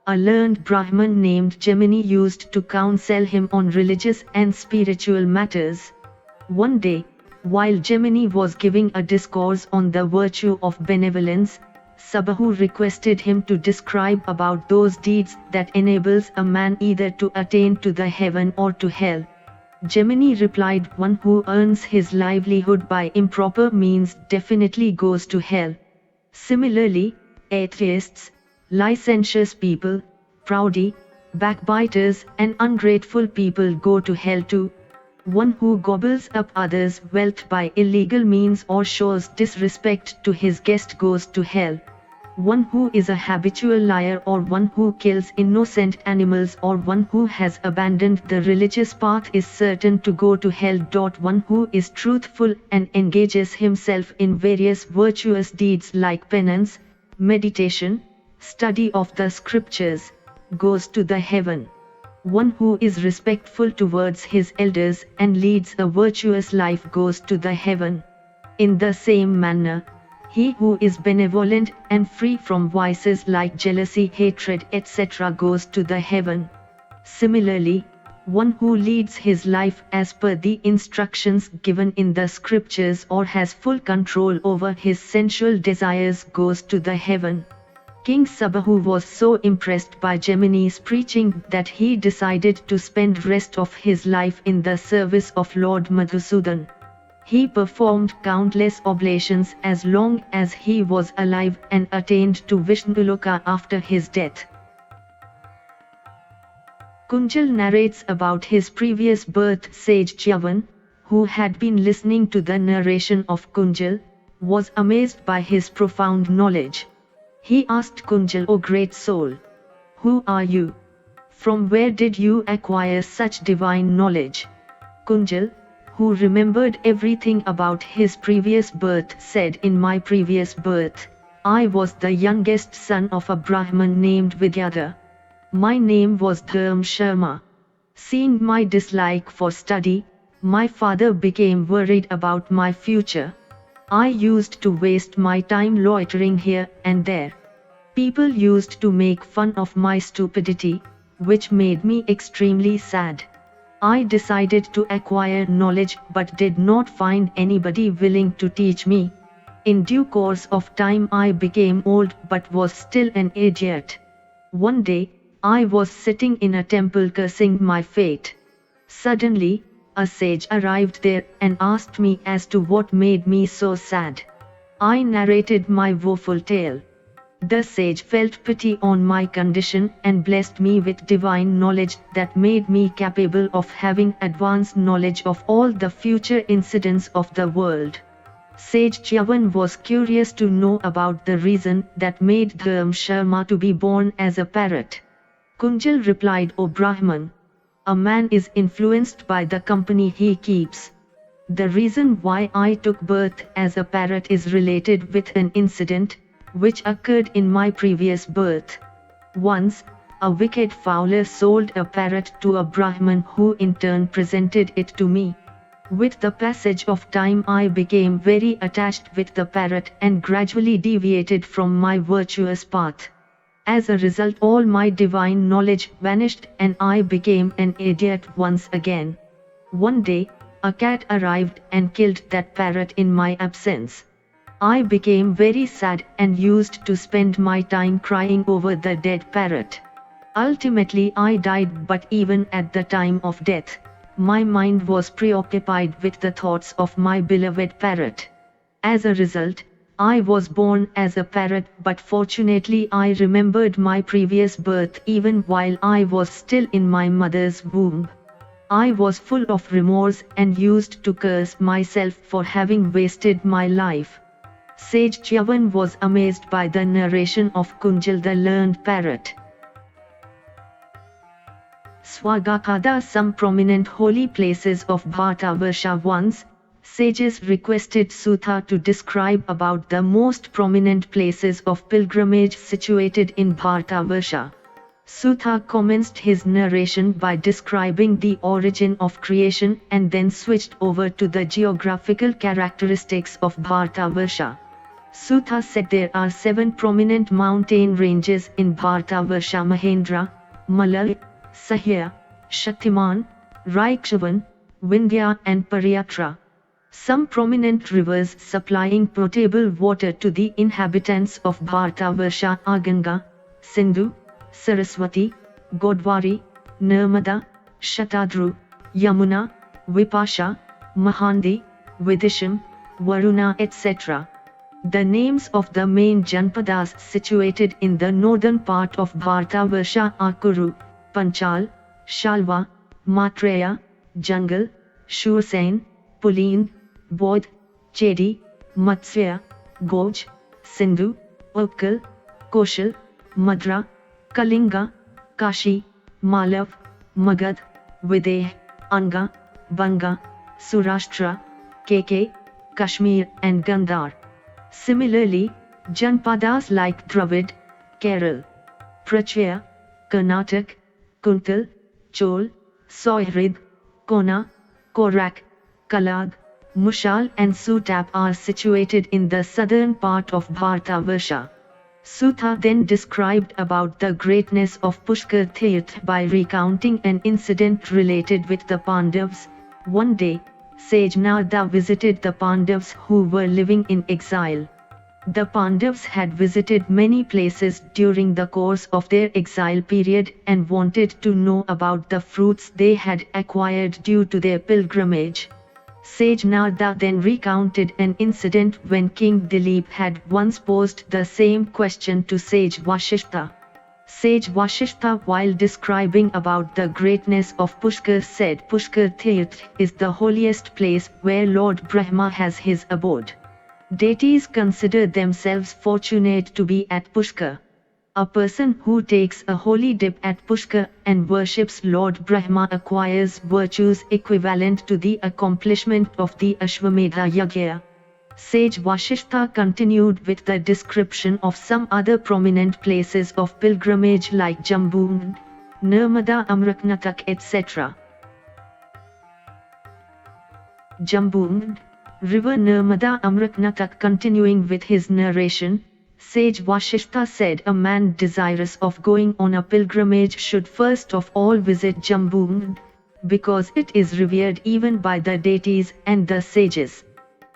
A learned Brahman named Gemini used to counsel him on religious and spiritual matters. One day, while Gemini was giving a discourse on the virtue of benevolence, Sabahu requested him to describe about those deeds that enables a man either to attain to the heaven or to hell. Gemini replied, one who earns his livelihood by improper means definitely goes to hell. Similarly, atheists, licentious people, proudy, backbiters and ungrateful people go to hell too. One who gobbles up others' wealth by illegal means or shows disrespect to his guest goes to hell. One who is a habitual liar, or one who kills innocent animals, or one who has abandoned the religious path is certain to go to hell. One who is truthful and engages himself in various virtuous deeds like penance, meditation, study of the scriptures, goes to the heaven. One who is respectful towards his elders and leads a virtuous life goes to the heaven. In the same manner, he who is benevolent and free from vices like jealousy, hatred, etc. goes to the heaven. Similarly, one who leads his life as per the instructions given in the scriptures or has full control over his sensual desires goes to the heaven. King Sabahu was so impressed by Gemini's preaching that he decided to spend rest of his life in the service of Lord Madhusudan. He performed countless oblations as long as he was alive and attained to Vishnuluka after his death. Kunjal narrates about his previous birth. Sage Chyavan, who had been listening to the narration of Kunjal, was amazed by his profound knowledge. He asked Kunjal, "O great soul, who are you? From where did you acquire such divine knowledge?" Kunjal, who remembered everything about his previous birth, said, "In my previous birth, I was the youngest son of a Brahman named Vidyadhar. My name was Dharm Sharma. Seeing my dislike for study, my father became worried about my future. I used to waste my time loitering here and there. People used to make fun of my stupidity, which made me extremely sad. I decided to acquire knowledge but did not find anybody willing to teach me. In due course of time I became old but was still an idiot. One day, I was sitting in a temple cursing my fate. Suddenly, a sage arrived there and asked me as to what made me so sad. I narrated my woeful tale. The sage felt pity on my condition and blessed me with divine knowledge that made me capable of having advanced knowledge of all the future incidents of the world. Sage Chyavan was curious to know about the reason that made Dharm Sharma to be born as a parrot. Kunjal replied, O Brahman, a man is influenced by the company he keeps. The reason why I took birth as a parrot is related with an incident which occurred in my previous birth. Once, a wicked fowler sold a parrot to a Brahman who in turn presented it to me. With the passage of time I became very attached with the parrot and gradually deviated from my virtuous path. As a result, all my divine knowledge vanished and I became an idiot once again. One day, a cat arrived and killed that parrot in my absence. I became very sad and used to spend my time crying over the dead parrot. Ultimately I died, but even at the time of death, my mind was preoccupied with the thoughts of my beloved parrot. As a result, I was born as a parrot, but fortunately I remembered my previous birth even while I was still in my mother's womb. I was full of remorse and used to curse myself for having wasted my life. Sage Chyavan was amazed by the narration of Kunjal the learned parrot. Swagakhada. Some prominent holy places of Bharatavarsha. Once, sages requested Sutha to describe about the most prominent places of pilgrimage situated in Bharatavarsha. Sutha commenced his narration by describing the origin of creation and then switched over to the geographical characteristics of Bharatavarsha. Sutha said there are 7 prominent mountain ranges in Bharatavarsha: Mahendra, Malal, Sahya, Shaktiman, Raikchavan, Vindhya and Pariyatra. Some prominent rivers supplying potable water to the inhabitants of Bharatavarsha are Ganga, Sindhu, Saraswati, Godwari, Narmada, Shatadru, Yamuna, Vipasha, Mahandi, Vidisham, Varuna etc. The names of the main Janpadas situated in the northern part of Bharatavarsha are Kuru, Panchal, Shalva, Maitreya, Jungle, Shursain, Pulin, Bodh, Chedi, Matsya, Goj, Sindhu, Utkal, Koshal, Madra, Kalinga, Kashi, Malav, Magad, Videha, Anga, Banga, Surashtra, Keke, Kashmir and Gandhar. Similarly, Janpadas like Dravid, Kerala, Prachya, Karnataka, Kuntal, Chol, Soihrid, Kona, Korak, Kalad, Mushal and Sutap are situated in the southern part of Bharatavarsha. Sutha then described about the greatness of Pushkar Tirth by recounting an incident related with the Pandavas. One day, Sage Narada visited the Pandavas who were living in exile. The Pandavas had visited many places during the course of their exile period and wanted to know about the fruits they had acquired due to their pilgrimage. Sage Narada then recounted an incident when King Dilip had once posed the same question to Sage Vasishtha. Sage Vasishtha, while describing about the greatness of Pushkar, said Pushkar Tirth is the holiest place where Lord Brahma has his abode. Deities consider themselves fortunate to be at Pushkar. A person who takes a holy dip at Pushkar and worships Lord Brahma acquires virtues equivalent to the accomplishment of the Ashwamedha Yagya. Sage Vasishtha continued with the description of some other prominent places of pilgrimage like Jambu, Narmada, Amraknatak etc. Jambu, River Narmada, Amraknatak. Continuing with his narration, Sage Vasishtha said a man desirous of going on a pilgrimage should first of all visit Jambu, because it is revered even by the deities and the sages.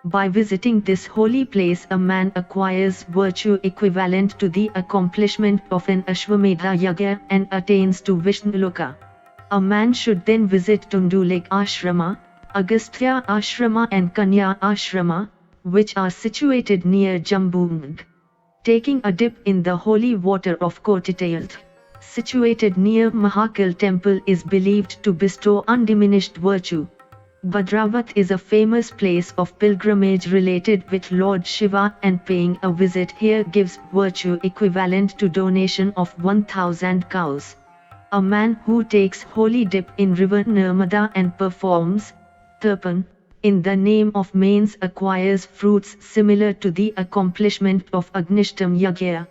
By visiting this holy place a man acquires virtue equivalent to the accomplishment of an Ashwamedha Yagya and attains to Vishnuluka. A man should then visit Tundulik Ashrama, Agastya Ashrama and Kanya Ashrama, which are situated near Jambu. taking a dip in the holy water of Kotitirth, situated near Mahakal temple, is believed to bestow undiminished virtue. Bhadravat is a famous place of pilgrimage related with Lord Shiva, and paying a visit here gives virtue equivalent to donation of 1000 cows. A man who takes holy dip in river Narmada and performs Tarpan in the name of manes acquires fruits similar to the accomplishment of Agnishtam Yagya.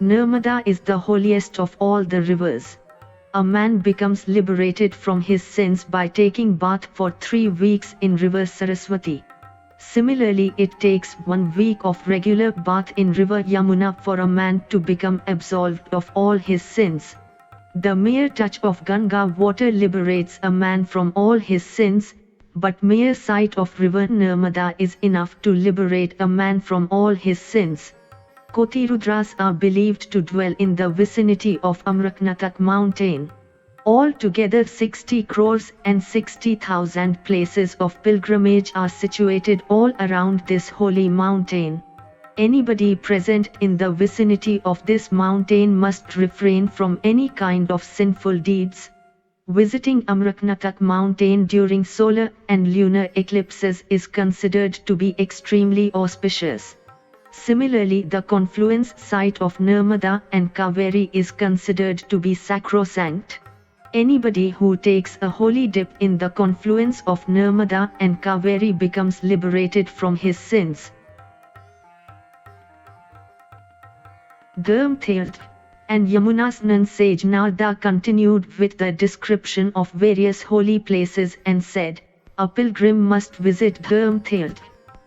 Narmada is the holiest of all the rivers. A man becomes liberated from his sins by taking bath for 3 weeks in river Saraswati. Similarly, it takes 1 week of regular bath in river Yamuna for a man to become absolved of all his sins. The mere touch of Ganga water liberates a man from all his sins, but mere sight of river Narmada is enough to liberate a man from all his sins. Kotirudras are believed to dwell in the vicinity of Amraknatak mountain. Altogether 60 crores and 60,000 places of pilgrimage are situated all around this holy mountain. Anybody present in the vicinity of this mountain must refrain from any kind of sinful deeds. Visiting Amraknatak mountain during solar and lunar eclipses is considered to be extremely auspicious. Similarly, the confluence site of Narmada and Kaveri is considered to be sacrosanct. Anybody who takes a holy dip in the confluence of Narmada and Kaveri becomes liberated from his sins. Dharmtirth and Yamuna Snan. Sage Narada continued with the description of various holy places and said, a pilgrim must visit Dharmtirth,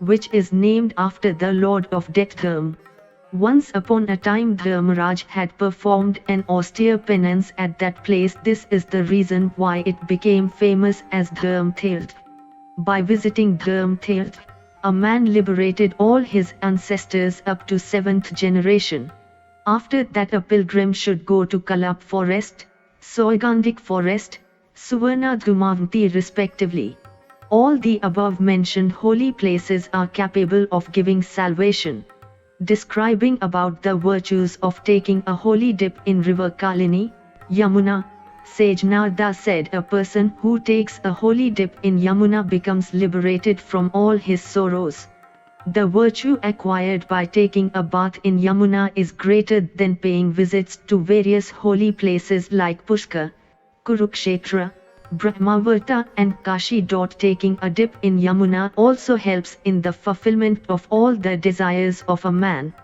which is named after the lord of death Dharm. Once upon a time Dharmaraj had performed an austere penance at that place. This is the reason why it became famous as Dharmtirth. By visiting Dharmtirth, a man liberated all his ancestors up to 7th generation. After that, a pilgrim should go to Kalap forest, Soigandik forest, Suvarna Dhumavanti respectively. All the above mentioned holy places are capable of giving salvation. Describing about the virtues of taking a holy dip in river Kalini, Yamuna, Sage Narada said, a person who takes a holy dip in Yamuna becomes liberated from all his sorrows. The virtue acquired by taking a bath in Yamuna is greater than paying visits to various holy places like Pushkar, Kurukshetra, Brahmavarta and Kashi. Taking a dip in Yamuna also helps in the fulfillment of all the desires of a man.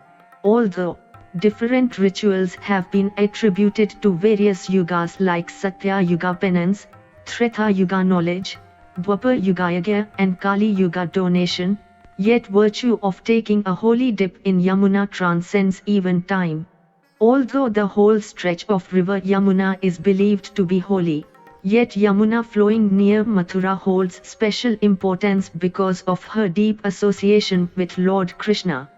Although different rituals have been attributed to various yugas like Satya Yuga penance, Treta Yuga knowledge, Dwapar Yuga yagya and Kali Yuga donation, yet virtue of taking a holy dip in Yamuna transcends even time. Although the whole stretch of river Yamuna is believed to be holy, yet Yamuna flowing near Mathura holds special importance because of her deep association with Lord Krishna.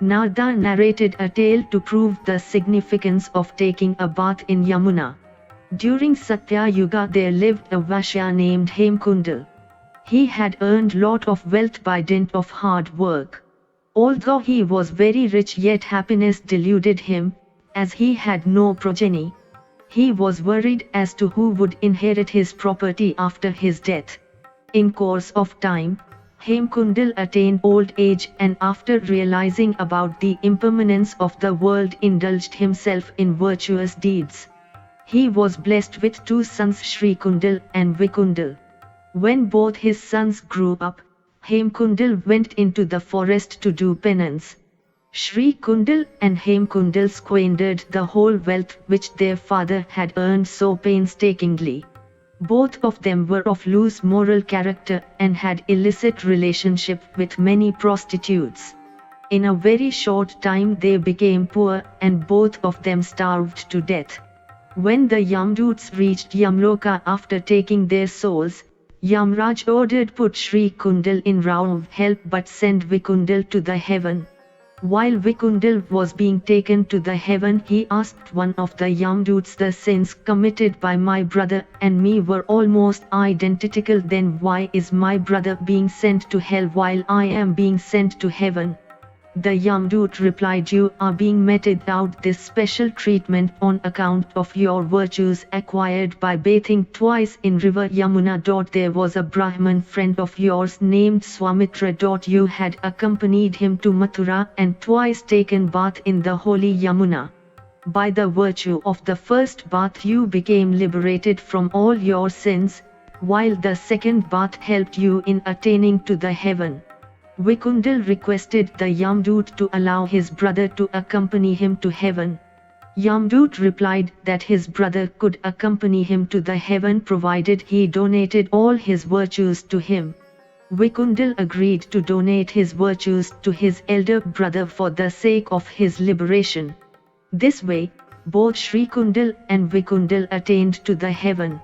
Narada narrated a tale to prove the significance of taking a bath in Yamuna. During Satya Yuga there lived a Vaishya named Hemkundal. He had earned lot of wealth by dint of hard work. Although he was very rich, yet happiness deluded him, as he had no progeny. He was worried as to who would inherit his property after his death. In course of time, Hemkundal attained old age and after realizing about the impermanence of the world indulged himself in virtuous deeds. He was blessed with 2 sons, Shri Kundal and Vikundal. When both his sons grew up, Hemkundal went into the forest to do penance. Shri Kundal and Hemkundal squandered the whole wealth which their father had earned so painstakingly. Both of them were of loose moral character and had illicit relationship with many prostitutes. In a very short time they became poor and both of them starved to death. When the Yamdoots reached Yamloka after taking their souls, Yamraj ordered put Shri Kundal in row of help but send Vikundal to the heaven. While Vikundal was being taken to the heaven, he asked one of the Yamdoots, the sins committed by my brother and me were almost identical, then why is my brother being sent to hell while I am being sent to heaven? The Yamdut replied, "You are being meted out this special treatment on account of your virtues acquired by bathing twice in river Yamuna. There was a Brahman friend of yours named Swamitra. You had accompanied him to Mathura and twice taken bath in the holy Yamuna. By the virtue of the first bath you became liberated from all your sins, while the second bath helped you in attaining to the heaven." Vikundal requested the Yamdut to allow his brother to accompany him to heaven. Yamdut replied that his brother could accompany him to the heaven provided he donated all his virtues to him. Vikundal agreed to donate his virtues to his elder brother for the sake of his liberation. This way, both Sri Kundal and Vikundal attained to the heaven.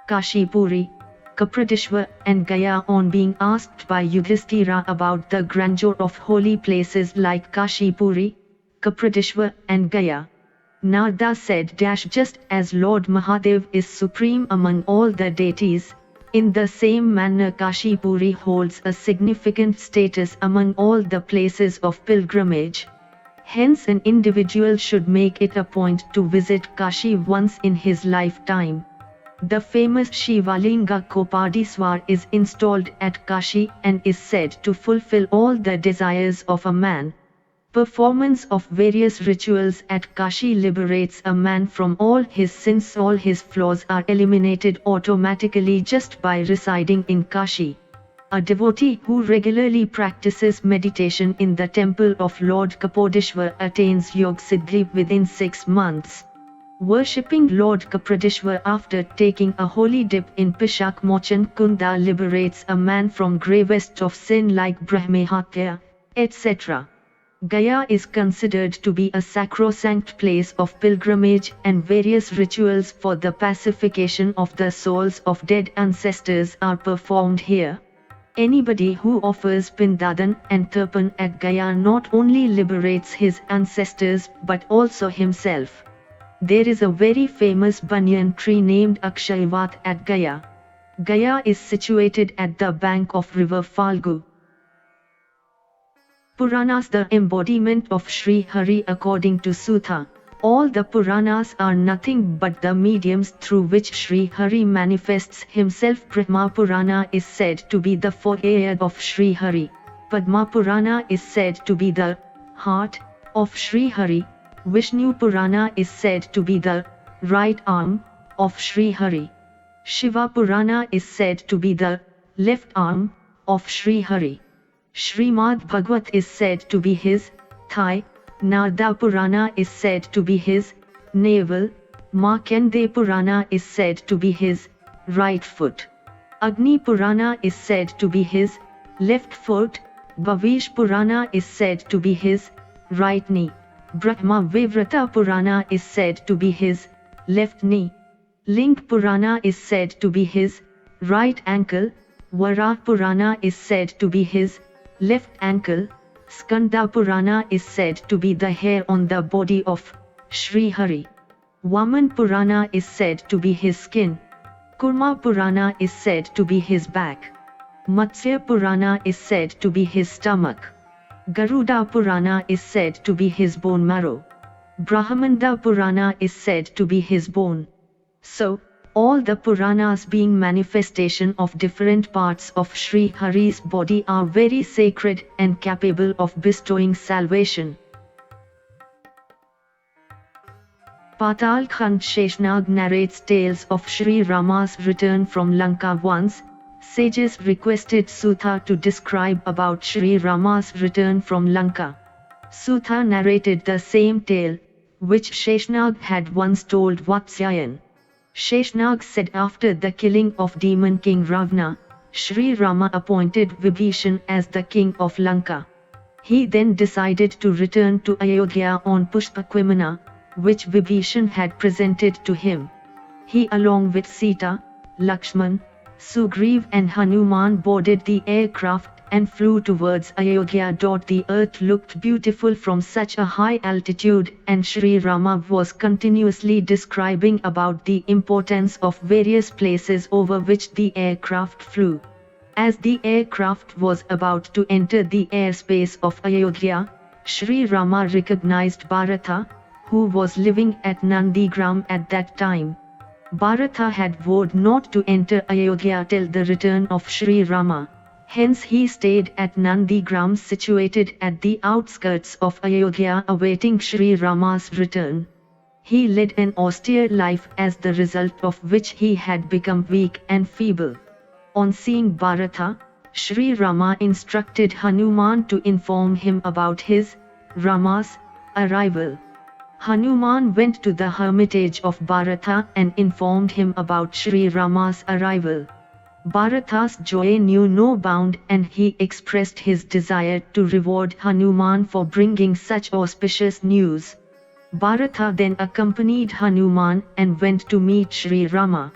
Kashipuri, Kapradishwar and Gaya. On being asked by Yudhishthira about the grandeur of holy places like Kashipuri, Kapradishwar and Gaya, Narada said, "Just as Lord Mahadev is supreme among all the deities, in the same manner Kashipuri holds a significant status among all the places of pilgrimage. Hence an individual should make it a point to visit Kashi once in his lifetime." The famous Shivalinga Kopadiswar is installed at Kashi and is said to fulfill all the desires of a man. Performance of various rituals at Kashi liberates a man from all his sins. All his flaws are eliminated automatically just by residing in Kashi. A devotee who regularly practices meditation in the temple of Lord Kapodishwar attains Yog Siddhi within 6 months. Worshipping Lord Kapradishwar after taking a holy dip in Pishak Mochan Kunda liberates a man from gravest of sin like Brahmahatya, etc. Gaya is considered to be a sacrosanct place of pilgrimage, and various rituals for the pacification of the souls of dead ancestors are performed here. Anybody who offers Pindadan and Tarpan at Gaya not only liberates his ancestors but also himself. There is a very famous banyan tree named Akshayvat at Gaya. Gaya is situated at the bank of river Falgu. Puranas, the embodiment of Sri Hari according to Sutha. All the Puranas are nothing but the mediums through which Sri Hari manifests himself. Brahma Purana is said to be the forehead of Sri Hari. Padma Purana is said to be the heart of Sri Hari. Vishnu Purana is said to be the right arm of Sri Hari. Shiva Purana is said to be the left arm of Sri Hari. Srimad Bhagavat is said to be his thigh. Narada Purana is said to be his navel. Markandeya Purana is said to be his right foot. Agni Purana is said to be his left foot. Bhavish Purana is said to be his right knee. Brahma Vivrata Purana is said to be his left knee. Ling Purana is said to be his right ankle. Varaha Purana is said to be his left ankle. Skanda Purana is said to be the hair on the body of Sri Hari. Vaman Purana is said to be his skin. Kurma Purana is said to be his back. Matsya Purana is said to be his stomach. Garuda Purana is said to be his bone marrow. Brahmanda Purana is said to be his bone. So, all the Puranas being manifestation of different parts of Sri Hari's body are very sacred and capable of bestowing salvation. Patal Khand Sheshnag narrates tales of Sri Rama's return from Lanka. Once, sages requested Sutha to describe about Sri Rama's return from Lanka. Sutha narrated the same tale, which Sheshnag had once told Vatsyayan. Sheshnag said, after the killing of demon king Ravana, Sri Rama appointed Vibhishan as the king of Lanka. He then decided to return to Ayodhya on Pushpakvimana, which Vibhishan had presented to him. He along with Sita, Lakshman, Sugriv and Hanuman boarded the aircraft and flew towards Ayodhya. The earth looked beautiful from such a high altitude, and Sri Rama was continuously describing about the importance of various places over which the aircraft flew. As the aircraft was about to enter the airspace of Ayodhya, Sri Rama recognized Bharatha, who was living at Nandigram at that time. Bharatha had vowed not to enter Ayodhya till the return of Sri Rama. Hence he stayed at Nandigram, situated at the outskirts of Ayodhya, awaiting Sri Rama's return. He led an austere life, as the result of which he had become weak and feeble. On seeing Bharatha, Sri Rama instructed Hanuman to inform him about his, Rama's, arrival. Hanuman went to the hermitage of Bharatha and informed him about Sri Rama's arrival. Bharatha's joy knew no bound, and he expressed his desire to reward Hanuman for bringing such auspicious news. Bharatha then accompanied Hanuman and went to meet Sri Rama.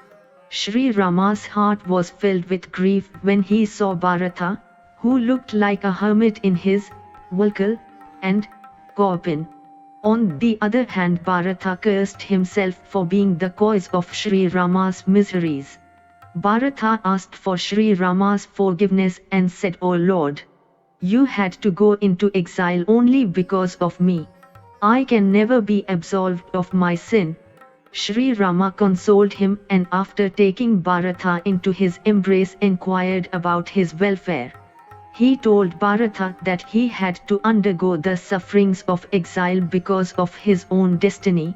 Sri Rama's heart was filled with grief when he saw Bharatha, who looked like a hermit in his vulkal and kaupin. On the other hand, Bharatha cursed himself for being the cause of Sri Rama's miseries. Bharatha asked for Sri Rama's forgiveness and said, "O Lord, you had to go into exile only because of me. I can never be absolved of my sin." Sri Rama consoled him, and after taking Bharatha into his embrace, inquired about his welfare. He told Bharatha that he had to undergo the sufferings of exile because of his own destiny.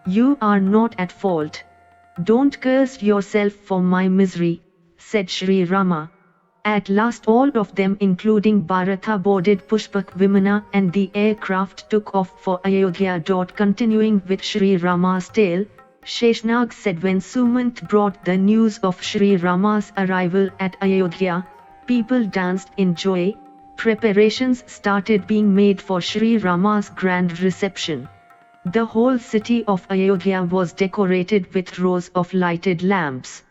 "You are not at fault. Don't curse yourself for my misery," said Sri Rama. At last all of them, including Bharatha, boarded Pushpak Vimana, and the aircraft took off for Ayodhya. Continuing with Sri Rama's tale, Sheshnag said, when Sumant brought the news of Sri Rama's arrival at Ayodhya, people danced in joy. Preparations started being made for Sri Rama's grand reception. The whole city of Ayodhya was decorated with rows of lighted lamps.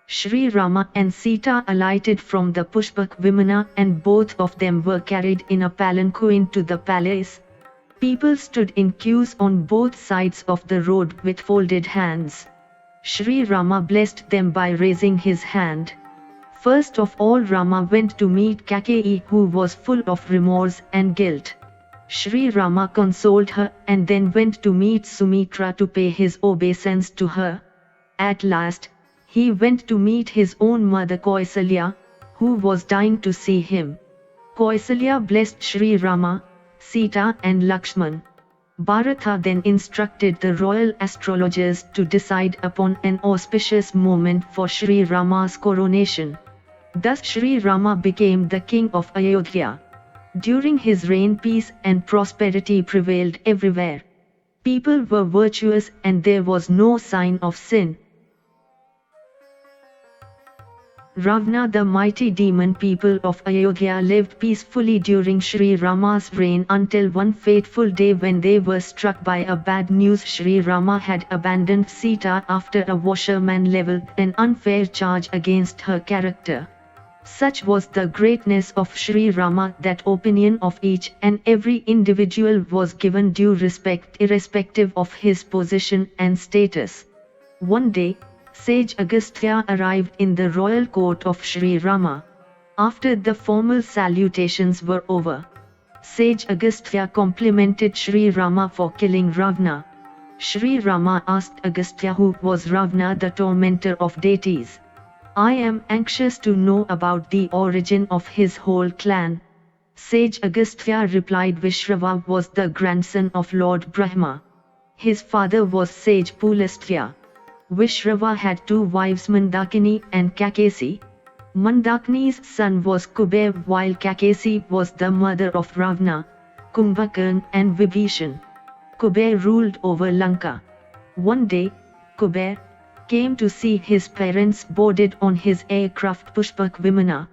Sri Rama and Sita alighted from the Pushpak Vimana, and both of them were carried in a palanquin to the palace. People stood in queues on both sides of the road with folded hands. Sri Rama blessed them by raising his hand. First of all, Rama went to meet Kaikeyi, who was full of remorse and guilt. Sri Rama consoled her, and then went to meet Sumitra to pay his obeisance to her. At last, he went to meet his own mother Kausalya, who was dying to see him. Kausalya blessed Sri Rama, Sita and Lakshman. Bharatha then instructed the royal astrologers to decide upon an auspicious moment for Sri Rama's coronation. Thus Sri Rama became the king of Ayodhya. During his reign, peace and prosperity prevailed everywhere. People were virtuous, and there was no sign of sin. Ravana, the mighty demon people of Ayodhya, lived peacefully during Sri Rama's reign until one fateful day when they were struck by a bad news. Sri Rama had abandoned Sita after a washerman leveled an unfair charge against her character. Such was the greatness of Sri Rama that opinion of each and every individual was given due respect, irrespective of his position and status. One day, Sage Agastya arrived in the royal court of Sri Rama. After the formal salutations were over, Sage Agastya complimented Sri Rama for killing Ravana. Sri Rama asked Agastya, who was Ravana, the tormentor of deities. "I am anxious to know about the origin of his whole clan." Sage Agastya replied, "Vishrava was the grandson of Lord Brahma. His father was Sage Pulastya. Vishrava had two wives, Mandakini and Kakesi. Mandakini's son was Kuber, while Kakesi was the mother of Ravana, Kumbhakarna and Vibhishan. Kuber ruled over Lanka. One day, Kuber came to see his parents boarded on his aircraft Pushpak Vimana.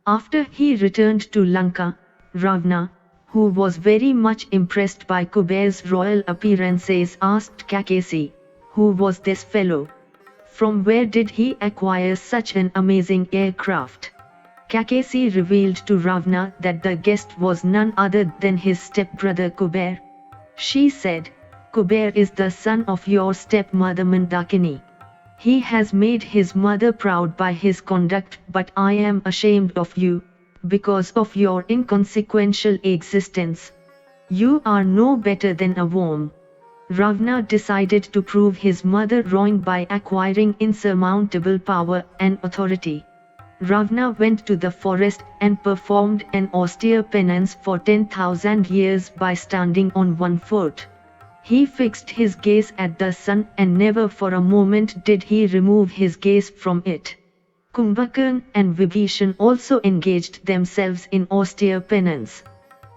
After he returned to Lanka, Ravana, who was very much impressed by Kuber's royal appearances, asked Kakesi, who was this fellow? From where did he acquire such an amazing aircraft? Kakesi revealed to Ravana that the guest was none other than his stepbrother Kuber. She said, "Kuber is the son of your stepmother Mandakini. He has made his mother proud by his conduct, but I am ashamed of you, because of your inconsequential existence. You are no better than a worm. Ravana decided to prove his mother wrong by acquiring insurmountable power and authority. Ravana went to the forest and performed an austere penance for 10,000 years by standing on one foot. He fixed his gaze at the sun and never for a moment did he remove his gaze from it. Kumbhakarna and Vibhishan also engaged themselves in austere penance.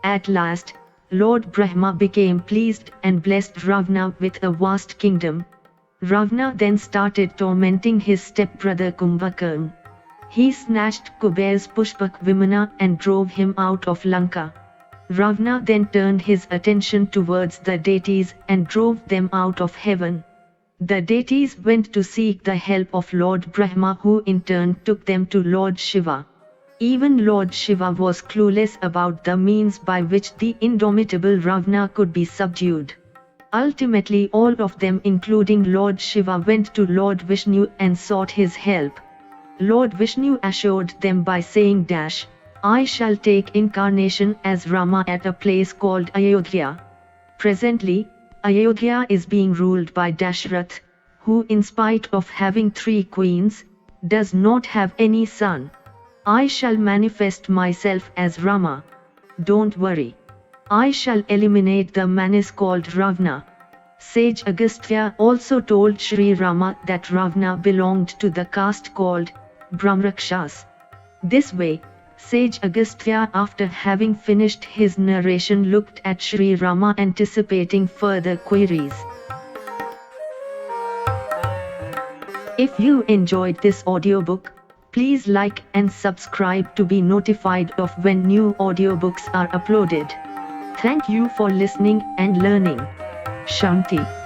At last, Lord Brahma became pleased and blessed Ravana with a vast kingdom. Ravana then started tormenting his stepbrother Kumbhakarna. He snatched Kuber's Pushpak Vimana and drove him out of Lanka. Ravana then turned his attention towards the deities and drove them out of heaven. The deities went to seek the help of Lord Brahma, who in turn took them to Lord Shiva. Even Lord Shiva was clueless about the means by which the indomitable Ravana could be subdued. Ultimately, all of them, including Lord Shiva, went to Lord Vishnu and sought his help. Lord Vishnu assured them by saying, I shall take incarnation as Rama at a place called Ayodhya. Presently, Ayodhya is being ruled by Dashrath, who, in spite of having 3 queens, does not have any son. I shall manifest myself as Rama. Don't worry. I shall eliminate the menace called Ravana. Sage Agastya also told Sri Rama that Ravana belonged to the caste called Brahmrakshas. This way, Sage Agastya, after having finished his narration, looked at Sri Rama anticipating further queries. If you enjoyed this audiobook, please like and subscribe to be notified of when new audiobooks are uploaded. Thank you for listening and learning. Shanti.